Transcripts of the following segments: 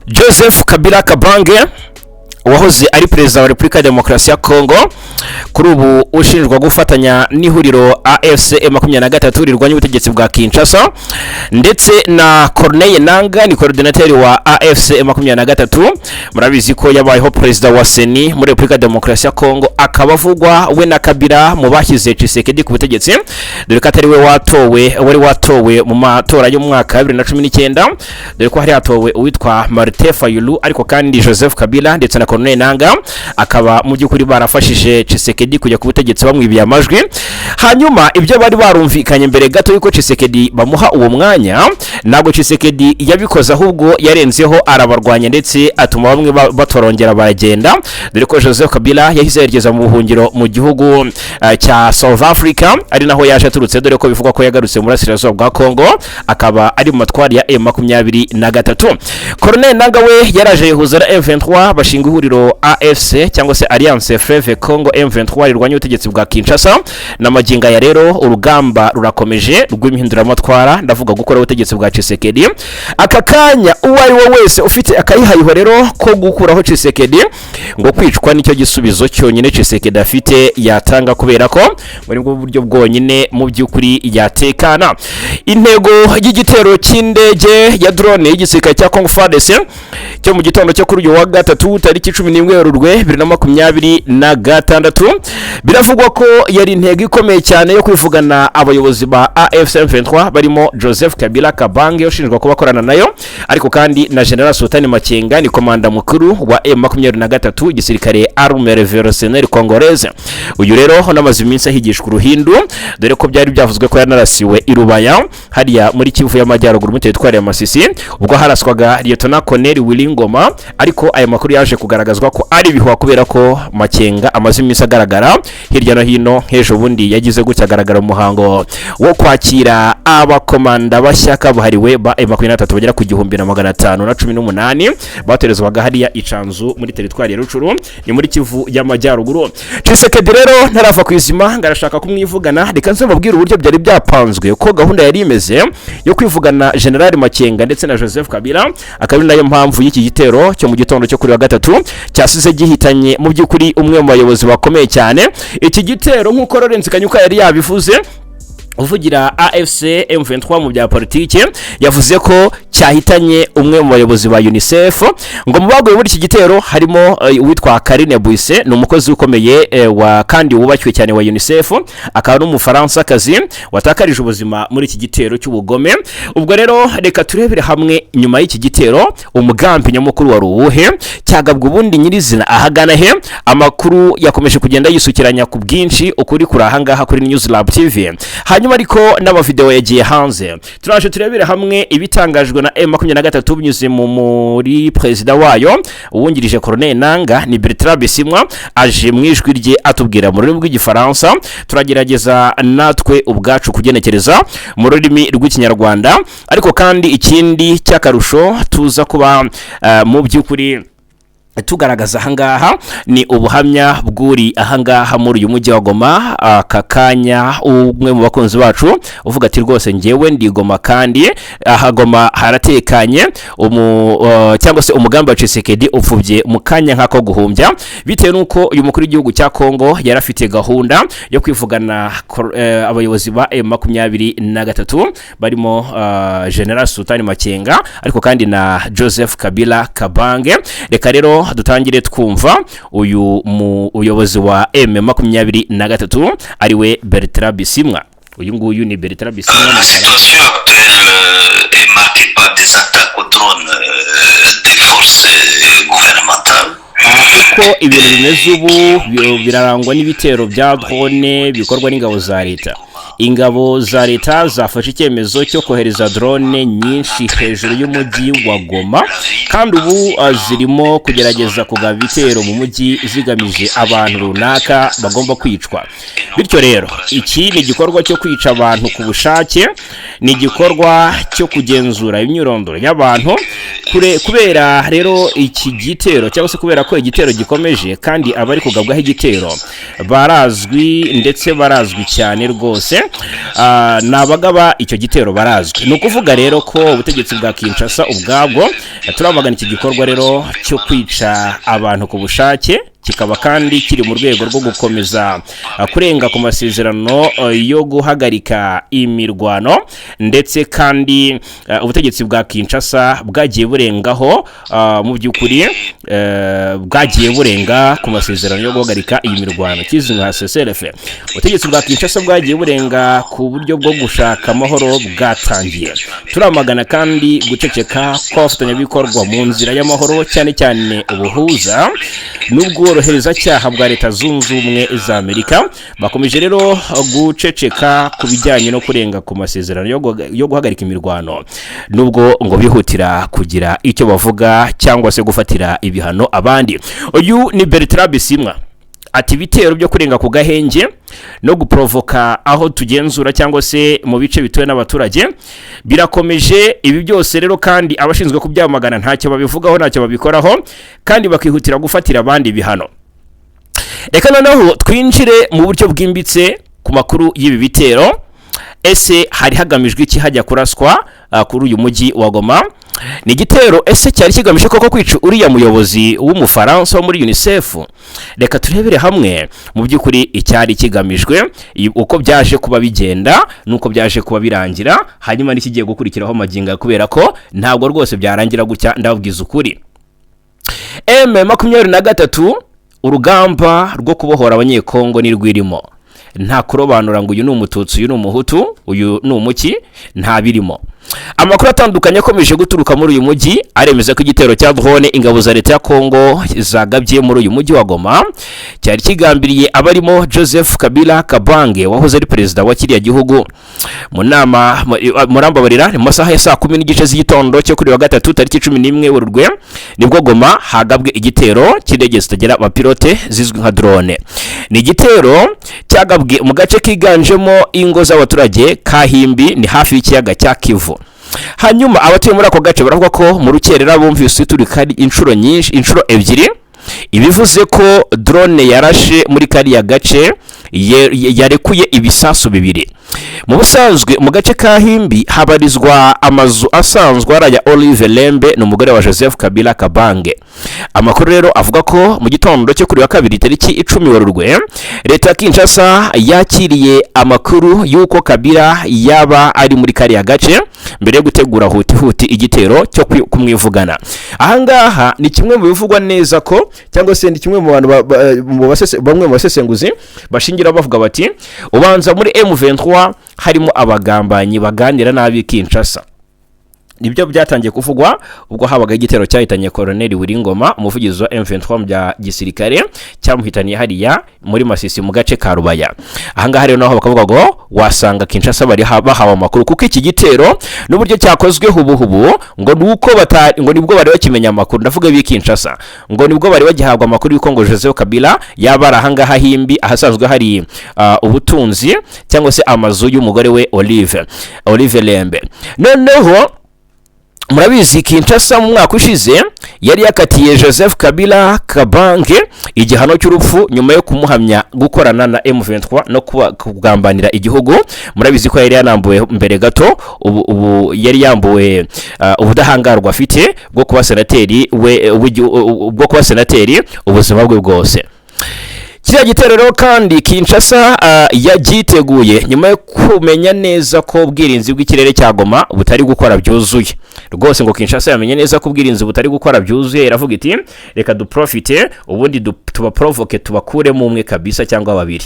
Joseph Kabila Kabange wahoze ari perezida wa Repubulika ya Demokarasi ya Kongo kuri ubu ushinjwa gufatanya n'ihuriro AFC M23 rirwanya ubutegetsi bwa Kinshasa, ndetse na Corneille Nangaa ni coordinateur wa AFC M23. Murabizi ko yabayeho perezida wa Seni muri Repubulika ya Demokarasi ya Kongo, akabavugwa we na Kabila mu bashyize Tshisekedi ku butegetsi, dore ko atari we wari watowe mu matora yo mu mwaka 2019, dore ko hari hatowe uwitwa Martin Fayulu, ariko kandi Joseph Kabila ndetse na Corneille Nangaa akaba mu by'ukuri barafashije Tshisekedi kujya ku butegetsi bamwibiye amajwi. Hanyuma ibyo bari barumvikanye mbere gato yuko Tshisekedi bamuha uwo mwanya, ntabwo Tshisekedi yabikoze, ahubwo yarenzeho arabarwanya ndetse atuma bamwe batorongera baragenda, dore ko Joseph Kabila yahise yerekeza mu buhungiro mu gihugu cya South Africa, ari naho yaje aturutse, dore ko bivuga ko yagarutse mu burasirazuba bwa Kongo, akaba ari mu matwari ya M23. Corneille Nangaa we yaraje yihuza na M23 bashinga ihuriro AFC cyangwa se Alliance Fleuve Congo M23 rirwanya ubutegetsi bwa Kinshasa. N'amaginga ya rero urugamba rurakomeje rw'imihinduramatwara, ndavuga gukora ubutegetsi bwa Tshisekedi. Aka kanya uwo ari we wese ufite akayihayiho rero ko gukuraho Tshisekedi, ngo kwicwa nicyo gisubizo cyonyine Tshisekedi afite yatanga, kubera ko muri bwo buryo bwonyine mu by'ukuri yatekana. Intego y'igitero cy'indege ya drone y'igisirikare cya Congo FARDC cyo mu gitondo cyo kuri uyu wa gatatu tariki 11 Werurwe 2026 biravugwa ko yari intego ikomeye cyane yo kwivugana abayobozi ba AFC M23 barimo Joseph Kabila Kabange ushinjwa kuba akorana nayo, ariko kandi na General Sultani Makenga ni komanda mukuru wa M23 igisirikare Armée Révolutionnaire Congolaise. Uyu rero namaze iminsi ahigishwa uruhindu, dore ko byari byavuzwe ko yanarasiwe i Rubaya hariya muri Kivu y'Amajyaruguru mu teritwari ya Masisi, ubwo haraswaga Lieutenant Colonel Willy Ngoma, ariko aya makuru yaje kugaragazwa ko ari bihuha, kubera ko Makenga amaze iminsi agaragara hirya no hino. Hejo bundi yagize gutya agaragara mu muhango wo kwakira abakomanda bashya kabuhariwe ba M23 bagera ku 1518 baterezwaga hariya Icanzu muri teritwari ya Rucuru ni muri Kivu y'Amajyaruguru. Tshisekedi rero ntarafa kwizima ngarashaka kumwivugana, reka nze mubwire uburyo byari byapanzwe ko gahunda yari imeze yo kwivugana General Makenga ndetse na Joseph Kabila, akaba nayo mpamvu y'iki gitero cyo mu gitondo cyo kuri wa gatatu cyasize gihitanye mu by'ukuri umwe mu bayobozi bakomeye cyane. Iki gitero nk'uko Laurent Kanyuka yari yabivuze, uvugira AFC M23 mu bya politike, yavuze ko cyahitanye umwe mu bayobozi ba UNICEF. Ngo mu baguye muri iki gitero harimo uwitwa Karine Buisse, ni umukozi ukomeye wa kandi wubashywe cyane wa UNICEF, akaba n'umufaransa kazi watakarije ubuzima muri iki gitero cy'ubugome. Ubwo rero reka turebere hamwe nyuma y'iki gitero umugambi nyamukuru wa ruwuhe, cyagabwa ubundi nyirizina ahagana he. Amakuru yakomeje kugenda yisukiranya ku bwinshi, ukuri kuri ahangaha kuri News Lab TV, hanyuma ariko n'amavideo yagiye hanze. Turaje turebere hamwe ibitangajwe na M23 binyuze muri perezida wayo uwungirije Corneille Nangaa ni Bertrand Bisimwa, aje mu ijwi rye atubwira mu rurimi rw'igifaransa. Turagerageza natwe ubwacu kugenekereza mu rurimi rw'ikinyarwanda, ariko kandi ikindi cy'akarusho tuza kuba mu by'ukuri tugaragaza ahangaha ni ubuhamya bw'uri ahangaha muri uyu mujyi wa Goma. Aka kanya umwe mu bakunzi bacu uvuga ati rwose ngewe ndi Goma kandi aha Goma haratekanye, cyangwa se umugambi wa Tshisekedi upfubye mu kanya nk'ako guhumbya, bitewe n'uko uyu mukuru w'igihugu cya Kongo yarafite gahunda yo kwivugana abayobozi ba M23 barimo General Sultani Makenga, ariko kandi na Joseph Kabila Kabange. Reka rero dutangire twumva uyu muyobozi wa M23 ariwe Bertrand Bisimwa. Uyu nguyu ni Bertrand Bisimwa. La situation actuelle est marquée par des attaques aux drones des forces gouvernementales. Uko ibintu bimeze ubu birarangwa n'ibitero bya drone bikorwa n'ingabo za leta. Ingabo za leta zafashe icyemezo cyo kohereza drone nyinshi hejuru y'umujyi wa Goma, kandi ubu zirimo kugerageza kugaba ibitero mu mujyi zigamije abantu runaka bagomba kwicwa. Bityo rero iki ni igikorwa cyo kwica abantu ku bushake, ni igikorwa cyo kugenzura imyirondoro y'abantu. Kubera rero iki gitero, cyangwa se kubera ko igitero gikomeje kandi abari kugabwaho igitero barazwi ndetse barazwi cyane rwose, nabagaba icyo gitero barazwi. Ni ukuvuga rero ko ubutegetsi bwa Kinshasa ubwabwo turamagana iki gikorwa rero cyo kwica abantu ku bushake, kikaba kandi kiri mu rwego rwo gukomeza kurenga ku masezerano yo guhagarika imirwano, ndetse kandi ubutegetsi bwa Kinshasa bwagiye burengaho mu by'ukuri bwagiye burenga ku masezerano yo guhagarika iyi mirwano kizwi nka CCLF. Ubutegetsi bwa Kinshasa bwagiye burenga ku buryo bwo gushaka amahoro bwatangiye. Turamagana kandi guceceka kw'abafatanyabikorwa mu nzira y'amahoro, cyane cyane ubuhuza n'ubworohereza cyaha bwa Leta Zunze Ubumwe za Amerika. Bakomeje rero guceceka ku bijyanye no kurenga ku masezerano yo guhagarika imirwano, nubwo ngo bihutira kugira icyo bavuga cyangwa se gufatira ibihano abandi. Uyu ni Bertrand Bisimwa ati ibitero byo kurenga ku gahenge no guprovoka aho tugenzura cyangwa se mu bice bituwe n'abaturage birakomeje. Ibi byose rero kandi abashinzwe kubyamagana ntacyo babivugaho, ntacyo babikoraho, kandi bakihutira gufatira abandi ibihano. Reka noneho twinjire mu buryo bwimbitse ku makuru y'ibi bitero. Ese hari hagamijwe iki hajya kuraswa kuri uyu mujyi wa Goma? Ni igitero ese cyari kigamije koko kwica uriya muyobozi w'umufaransa wo muri UNICEF? Reka turebere hamwe mu by'ukuri icyari kigamijwe, uko byaje kuba bigenda nuko byaje kuba birangira, hanyuma n'ikigiye gukurikiraho maginga, kubera ko ntabwo rwose byarangira gutya. Ndabwiza ukuri, M23 urugamba rwo kubohora abanyekongo ni rwirimo. Nta kurobanura ngo uyu ni umututsi, uyu ni umuhutu, uyu ni umuki, nta birimo. Amakuru atandukanye akomeje guturuka muri uyu mujyi aremeza ko igitero cya drone ingabo za Leta ya Kongo zagabye muri uyu mujyi wa Goma cyari kigambiriye abarimo Joseph Kabila Kabange wahoze ari perezida wa kiriya gihugu. Mu nama murambabarira mu masaha ya saa 10 n'igice z'igitondo cyo kuri wa gatatu tariki 11 Werurwe nibwo Goma hagabwe igitero cy'indege zitagira abapilote zizwi nka drone. Ni igitero cyagabwe mu gace kiganjemo ingo z'abaturage Kahimbi, ni hafi y'ikiyaga cya Kivu. Hanyuma abatuye muri ako gace baravuga ko mu rukerera bumvise turika inshuro ebyiri, ibivuze ko drone yarashe muri kariya gace yarekuye ibisasu bibiri. Mu busanzwe mu gace Kahimbi habarizwa amazu asanzwe araya Olive Lembe n'umugore wa Joseph Kabila Kabange. Amakuru rero avuga ko mu gitondo cyo kuri wa kabiri tariki 10 Werurwe Leta ya Kinshasa yakiriye amakuru y'uko Kabila yaba ari muri kariya gace mbere yo gutegura huti igitero cyo kumwivugana. Ahangaha ni kimwe mu bivugwa neza ko, cyangwa se ni kimwe mu bantu bamwe mu basesenguzi bashingira bavuga bati ubanza muri M23 harimo abagambanyi baganira nabi Kinshasa. Nibyo byatangiye kuvugwa ubwo habaga igitero cyahitanye Colonel Wiringoma, umuvugizi wa M23 bya gisirikare, cyamuhitaniye hariya muri Masisi mu gace ka Rubaya. Ahangaha rero naho bakavuga ngo wasanga Kinshasa bari bahawe amakuru kuko iki gitero n'uburyo cyakozwe hubuhubu ngo nuko ngo nibwo bari bakimenya amakuru. Ndavuga bi Kinshasa ngo nibwo bari bagihabwa amakuru y'uko ngo Joseph Kabila yabara ahangaha Himbi ahasanzwe hari ubutunzi cyangwa se amazu y'umugore we Olive Lembe. Noneho murabizi Kinshasa mu mwaka ushize yari yakatiye Joseph Kabila Kabange igihano cy'urupfu nyuma yo kumuhamya gukorana na M23 no kugambanira igihugu. Murabizi ko yari yanambuwe mbere gato, ubu yari yambuwe ubudahangarwa afite bwo kuba senateri ubuzima bwe bwose. Kiriya gitero rero kandi Kinshasa yagiteguye nyuma yo kumenya neza ko ubwirinzi bw'ikirere cya Goma butari gukora byuzuye. Rwose ngo Kinshasa yamenye neza ko ubwirinzi butari gukora byuzuye, iravuga iti reka duprofite ubundi tubaprovoke tubakuremo umwe kabisa cyangwa babiri.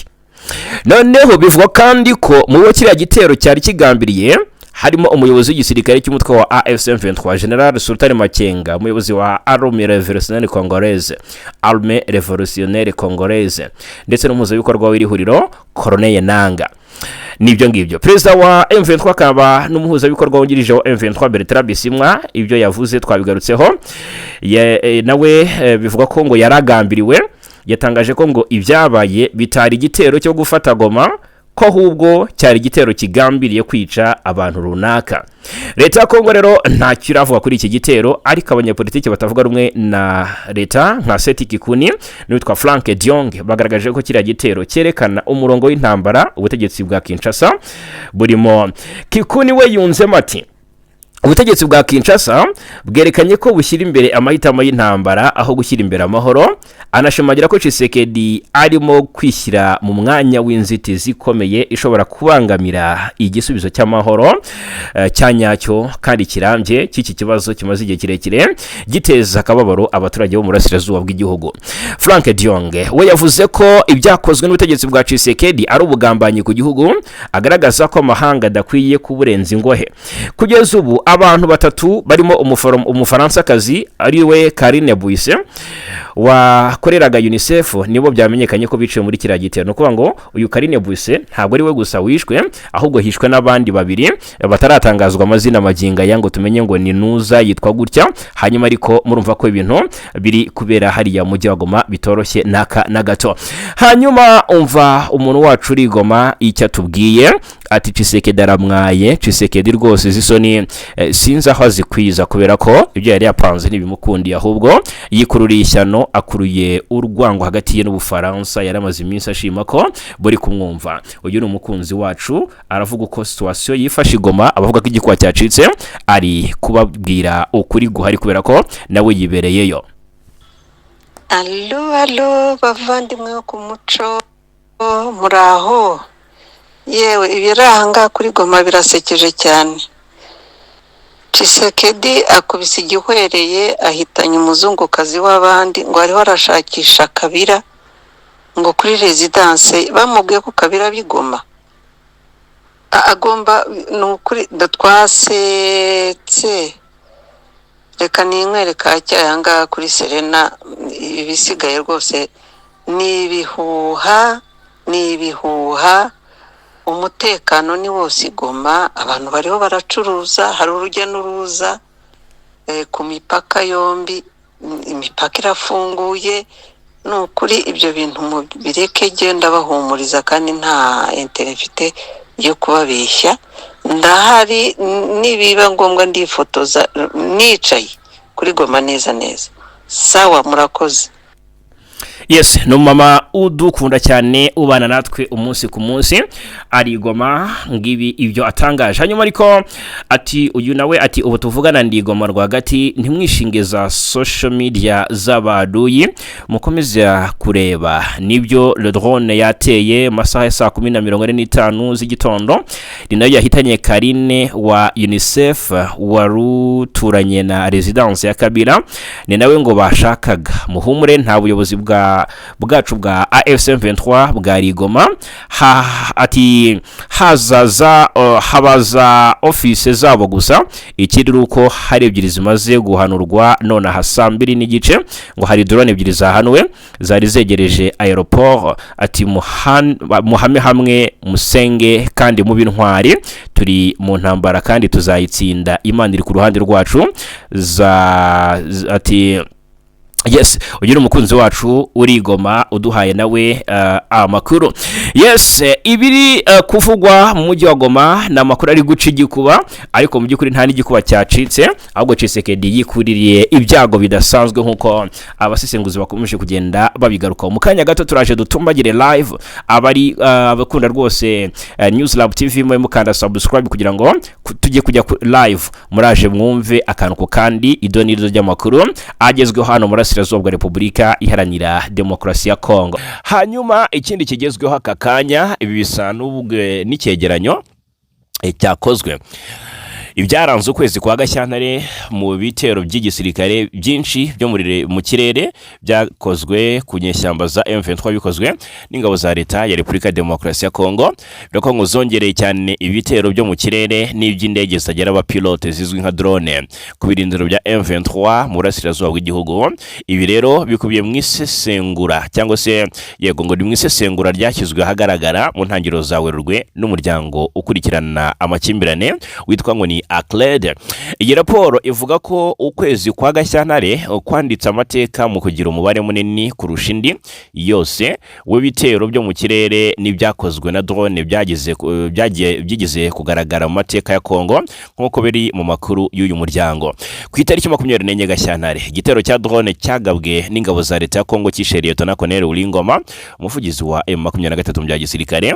Noneho bivugwa kandi ko mu kiriya gitero cyari kigambiriye harimo umuyobozi w'igisirikare cy'umutwe wa AFC/M23 General Sultan Makenga, umuyobozi wa Armée Révolutionnaire Congolaise, ndetse n'umuhuzabikorwa w'iri huriro Colonel Nanga. Nibyo ngibyo perezida wa M23 akaba n'umuhuzabikorwa wungirije wa M23 Bertrand Bisimwa, ibyo yavuze twabigarutseho. Nawe bivuga ko ngo yaragambiriwe, yatangaje ko ngo ibyabaye bitari igitero cyo gufata Goma ko ahubwo cyari igitero kigambiriye kwica abantu runaka. Leta ya Kongo rero ntacyo iravuga kuri iki gitero, ariko abanyapolitiki batavuga rumwe na leta nka Seti Kikuni n'uwitwa Frank Diong bagaragaje ko kiriya gitero cyerekana umurongo w'intambara ubutegetsi bwa Kinshasa burimo. Kikuni we yunzemo ati ubutegetsi bwa Kinshasa bwerekanye ko bushyira imbere amahitamo y'intambara aho gushyira imbere amahoro. Anashimangira ko Tshisekedi arimo kwishyira mu mwanya w'inzitizi ikomeye ishobora kubangamira igisubizo cy'amahoro cyanyacyo kandi kirambye cy'iki kibazo kimaze igihe kirekire giteza akababaro abaturage bo mu burasirazuba bw'igihugu. Frank Diong we yavuze ko ibyakozwe n'ubutegetsi bwa Tshisekedi ari ubugambanyi ku gihugu, agaragaza ko amahanga adakwiye kuburenza ingohe. Kugeza ubu abantu batatu barimo umufaransakazi ari we Karine Buise wakoreraga UNICEF nibo byamenyekanye ko biciwe muri kiriya gitero. No kuvuga ngo uyu Karine Buise ntabwo ari we gusa wishwe, ahubwo hishwe n'abandi babiri bataratangazwa amazina maginga yango tumenye ngo ni Nuza yitwa gutya. Hanyuma ariko murumva ko ibintu biri kubera hariya mujyi wa Goma bitoroshye na gato. Hanyuma umva umuntu wacu uri Goma icyo atubwiye ati Tshisekedi aramwaye. Tshisekedi rwose zisoni sinzi aho azikwiza kubera ko ibyo yari yapanze ntibimukundiye, ahubwo yikururiye ishyano, akuruye urwango hagati ye n'Ubufaransa. Yaramaze iminsi ashima ko buri kumwumva. Uyu ni umukunzi wacu aravuga uko situation yifashe Goma, abavuga ko igikuba cyacitse ari kubabwira ukuri guhari kubera ko nawe yibereyeyo. Allo bavandimwe ku muco muraho. Yewe ibiranga kuri Goma birasekeje cyane. Tshisekedi akubise igihwereye ahitanye umuzungukazi w'abandi ngo ariho arashakisha Kabila ngo kuri residence bamubwiye ko Kabila bigoma agomba nukuri twasetse. Reka ninkwereka cyayanga kuri Serena ibisigaye rwose ni ibihuha. Umutekano ni wose Goma, abantu bariho baracuruza, hari urujya n'uruza ku mipaka yombi, imipaka irafunguye. Nukuri ibyo bintu mubireke, genda bahumuriza kandi nta interefite yo kubabeshya. Ndahari nibiba ngombwa ndifotoza nicaye kuri Goma neza. Sawa, murakoze. Yes, no mama udukunda cyane ubana natwe umunsi ku munsi ari Goma ngibi ibyo atangaje. Hanyuma ariko ati uyu nawe ati ubu tuvugana ndi Goma rwagati, ntimwishinge za social media z'abaduyi, mukomeza kureba nibyo le drone yateye masaha ya 10:45 z'igitondo ni nayo yahitanye Karine wa UNICEF waruturanye na residence ya Kabila. Ni nawe ngo bashakaga. Muhumure nta buyobozi bwacu bwa AFC/M23 bwa Goma. Ati habaza office zabo gusa, ikiri uko hari ebyiri zimaze guhanurwa none hasambiri n'igice ngo hari drone ebyiri zahanwe zari zegereje aeroport. Ati muhame hamwe musenge kandi mu bintwari, turi mu ntambara kandi tuzayitsinda, Imana iri ku ruhande rwacu. Ati yes, ugira umukunzi wacu uri Goma uduhaye nawe amakuru. Yes, ibiri kuvugwa mu mujyi wa Goma na makuru ari guca igikuba, ariko mu byukuri nta n'igikuba cyacitse, ahubwo Tshisekedi yikuririye ibyago bidasanzwe nkuko abasesenguzi bakomeje kugenda babigaruka. Mu kanya gato turaje dutumbagire live abari abakunda rwose News Lab TV mwe mukanda subscribe kugira ngo tujye kujya live muraje mwumve akantu ko kandi idonirizo ry'amakuru agezweho hano muri Burasirazuba Repubulika Iharanira Demokarasi ya Kongo. Hanyuma ikindi kigezweho aka kanya ibi bisa n'ubwe n'icyegeranyo cyakozwe ibyaranze ukwezi kwa Gashyantare mu bitero by'igisirikare byinshi byo mu kirere byakozwe ku nyeshyamba za M23 bikozwe n'ingabo za leta ya Repubulika Demokarasi ya Kongo. Biko ngo zongereye cyane ibitero byo mu kirere n'iby'indege zitagera abapilote zizwi nka drone ku birindiro bya M23 mu burasirazuba bw'igihugu. Ibi rero bikubiye mu isesengura cyangwa se yego ngo ni mu isesengura ryashyizwe ahagaragara mu ntangiriro za Werurwe n'umuryango ukurikirana amakimbirane witwa ngo ni Acled. Iyi raporo ivuga ko ukwezi kwa Gashyantare kwanditse amateka mu kugira umubare munini kurusha indi yose w'ibitero byo mu kirere n'ibyakozwe na drone byigeze kugaragara mu mateka ya Kongo nk'uko biri mu makuru y'uyu muryango. Ku itariki 24 Gashyantare igitero cya drone cyagabwe n'ingabo za leta ya Kongo cyisheriye Lt Col Uwingoma umuvugizi wa M23 mu bya gisirikare,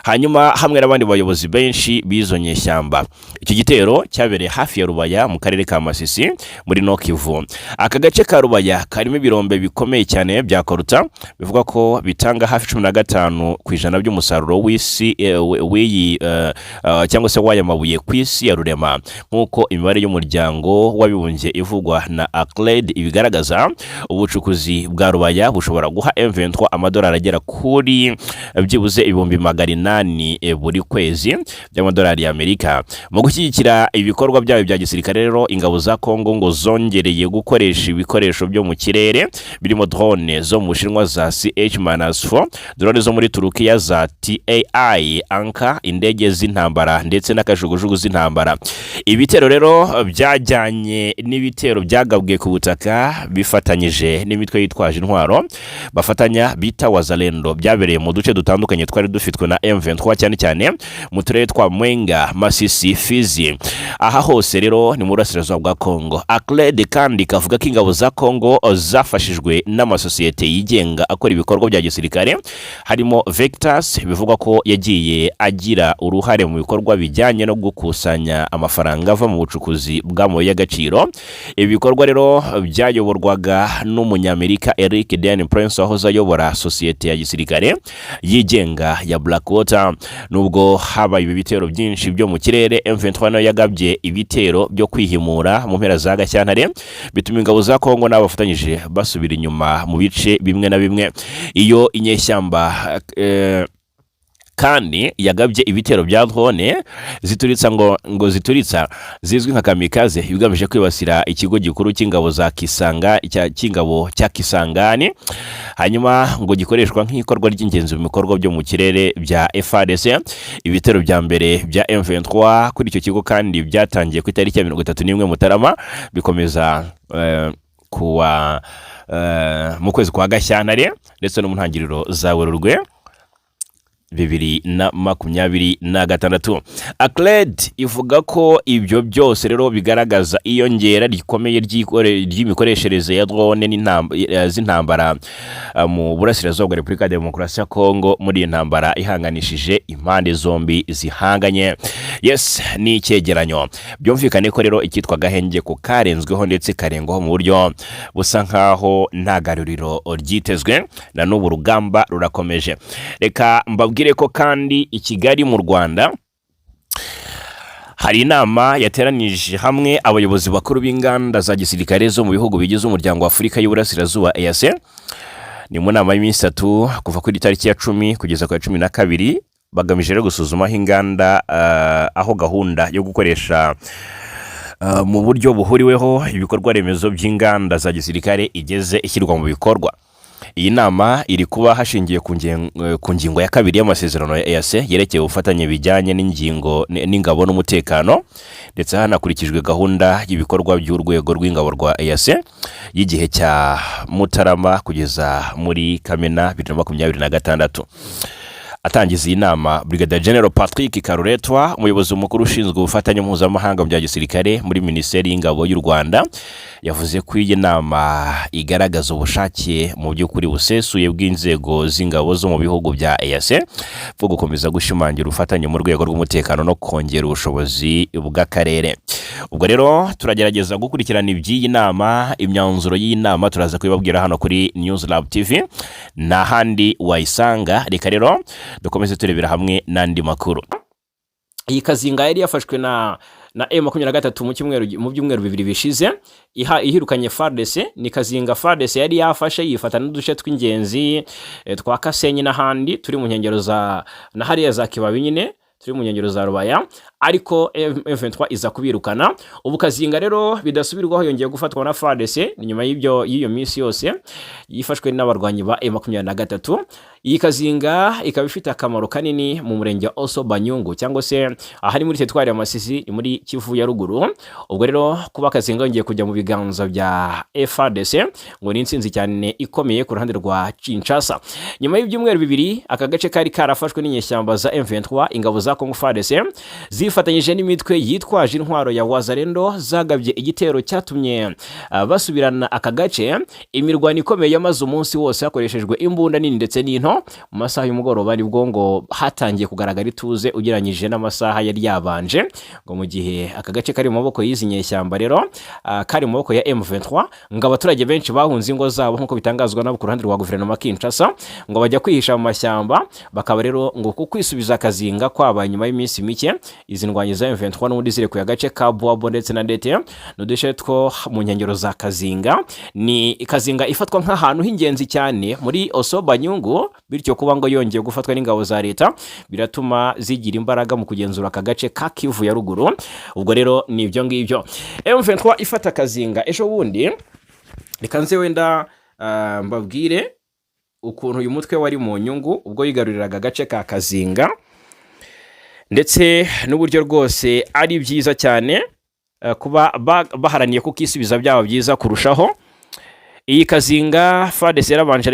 hanyuma hamwe n'abandi bayobozi benshi bizo nyeshyamba. Iki gitero cyabereye hafi ya Rubaya mu karere ka Masisi muri Nord Kivu. Aka gace ka Rubaya karimo ibirombe bikomeye cyane bya koruta bivuga ko bitanga hafi 15% by'umusaruro w'isi cyangwa se wayamabuye ku isi ya rurema nk'uko imibare y'umuryango w'abibumbye ivugwa na Acled ibigaragaza. Ubucukuzi bwa Rubaya bushobora guha M23 amadolari agera kuri byibuze 800 buri kwezi by'amadolari y'Amerika. Mu gushyigikira ibikorwa byayo bya gisirikare rero ingabo za Kongo ngo zongereye gukoresha ibikoresho byo mu kirere birimo drone zo mu Bushinwa za CH-4, drone zo muri Turukiya za TAI Anka, indege z'intambara ndetse n'akajugujugu z'intambara. Ibitero rero byajyanye n'ibitero byagabwe ku butaka bifatanyije n'imitwe yitwaje intwaro bafatanya bita Wazalendo byabereye mu duce dutandukanye twari dufitwe na M23 cyane cyane mu turere twa Mwenga, Masisi, Fizi. Aha hose rero ni mu burasirazuba bwa Kongo. Acled kandi kavuga ko ingabo za Kongo zafashijwe n'amasosiyete yigenga akora ibikorwa bya gisirikare harimo Vectas bivuga ko yagiye agira uruhare mu bikorwa bijyanye no gukusanya amafaranga ava mu bucukuzi bw'amabuye y'agaciro. Ibi bikorwa rero byayoborwaga n'umunyamerika Eric Dan Prince wahoze ayobora sosiyete ya gisirikare yigenga ya Blackwater. Nubwo habaye ibi bitero byinshi byo mu kirere, M23 nayo yagabye ibitero byo kwihimura mu mpera za Gashyantare bituma ingabo za Kongo n'abafatanyije basubira inyuma mu bice bimwe na bimwe. Iyo inyeshyamba kandi yagabye ibitero bya drone zituritsa ngo zituritsa zizwi nka kamikaze bigamije kwibasira ikigo gikuru cy'ingabo za cy'ingabo cya Kisangani, hanyuma ngo gikoreshwa nk'ikorwa ry'ingenzi mu bikorwa byo mu kirere bya FARDC. Ibitero bya mbere bya M23 kuri icyo kigo kandi byatangiye ku itariki ya 31 Mutarama bikomeza kuwa mu kwezi kwa Gashyantare ndetse no mu ntangiriro za Werurwe 2026. Acled ivuga ko ibyo byose rero bigaragaza iyongera rikomeye ry'imikoreshereze ya drone z'intambara mu burasirazuba bwa Repubulika ya Demokarasi ya Kongo muri iyi ntambara ihanganishije impande zombi zihanganye. Yes, ni icyegeranyo. Byumvikane ko rero ikitwa gahenge ko karenzweho ndetse karengwaho mu buryo busa nkaho nta garuriro ryitezwe na n'ubu rugamba rurakomeje. Reka mbabwire ko kandi i Kigali mu Rwanda hari inama yateranije hamwe abayobozi bakuru b'inganda za gisirikare zo mu bihugu bigize umuryango wa Afurika y'Uburasirazuba EAC. Ni mu nama y'iminsi 3 kuva kuri tariki ya 10 kugeza ku ya 12 bagamije gusuzuma inganda aho gahunda yo gukoresha mu buryo buhuriweho ibikorwa remezo by'inganda za gisirikare igeze ishyirwa mu bikorwa. Iyi nama iri kuba hashingiye ku ngingo ya 2 y'amasezerano ya EAC yerekeye ubufatanye bijyanye n'ingabo n'umutekano, ndetse hanakurikijwe gahunda y'ibikorwa by'urwego rw'ingabo rwa EAC y'igihe cya Mutarama kugeza muri Kamena 2026. Atangiza iyi nama, Brigadier General Patrick Karuretwa, umuyobozi mukuru ushinzwe ubufatanye mpuzamahanga bya gisirikare muri Minisiteri y'Ingabo y'u Rwanda, yavuze ko iyi nama igaragaza ubushake mu by'ukuri busesuye bw'inzego z'ingabo zo mu bihugu bya EAC bwo gukomeza gushimangira ubufatanye mu rwego rw'umutekano no kongera ubushobozi bw'akarere. Ubwo rero turagerageza gukurikirana iby'iyi nama, imyanzuro y'iyi nama turaza kubibabwira hano kuri News Lab TV n'ahandi wayisanga. Reka rero dukomeze turebera hamwe n'andi makuru. Iyi kazinga yari yafashwe na M23 mu byumweru bibiri bishize ihirukanye FARDC. Ni kazinga FARDC yari yafashe yifata n'uduce tw'ingenzi twa Kasenyi n'ahandi turi mu nkengero za na hariya za Kibabi nyine turi mu nkengero za Rubaya, ariko M23 iza kubirukana. Ubu Kazinga rero bidasubirwaho yongeye gufatwa na FARDC nyuma y'iyo minsi yose yifashwe n'abarwanyi ba M23. Iyi Kazinga ikaba ifite akamaro kanini mu murenge wa Oso Banyungu cyangwa se ahari muri teritwari ya Masisi muri Kivu ya ruguru. Ubwo rero kuba Kazinga yongeye kujya mu biganza bya FARDC ngo ni intsinzi cyane ikomeye ku ruhande rwa Kinshasa. Nyuma y'ibyumweru bibiri aka gace kari karafashwe n'inyeshyamba za M23, ingabo za Congo FARDC zifatanyije n'imitwe yitwaje intwaro ya Wazalendo zagabye igitero cyatumye basubirana aka gace. Imirwano ikomeye yamaze umunsi wose hakoreshejwe imbunda nini ndetse n'into. Mu masaha y'umugoroba nibwo ngo hatangiye kugaragara ituze ugereranyije n'amasaha yari yabanje, ngo mu gihe aka gace kari mu maboko y'izi nyeshyamba rero kari mu maboko ya M23, ngo abaturage benshi bahunze ingo zabo nk'uko bitangazwa nabo ku ruhande rwa guverinoma Kinshasa, ngo bajya kwihisha mu mashyamba. Bakaba rero ngo kwisubiza Kazinga kwabaye nyuma y'iminsi mike izi ndwanyi za M23 n'ubundi ziri ku gace ka Boabo ndetse na Ndete n'udushe two mu nkengero za Kazinga. Ni Kazinga ifatwa nk'ahantu h'ingenzi cyane muri Oso Banyungu, bityo kuba ngo yongeye gufatwa n'ingabo za leta biratuma zigira imbaraga mu kugenzura aka gace ka Kivu ya ruguru. Ubwo rero ni ibyo ngibyo M23 ifata Kazinga. Ejo bundi reka nze wenda mbabwire ukuntu uyu mutwe wari mu nyungu ubwo yigaruriraga agace ka Kazinga, ndetse n'uburyo rwose ari byiza cyane kuba baharaniye kukisubiza byaba byiza kurushaho. Iyi Kazinga FARDC yarabanje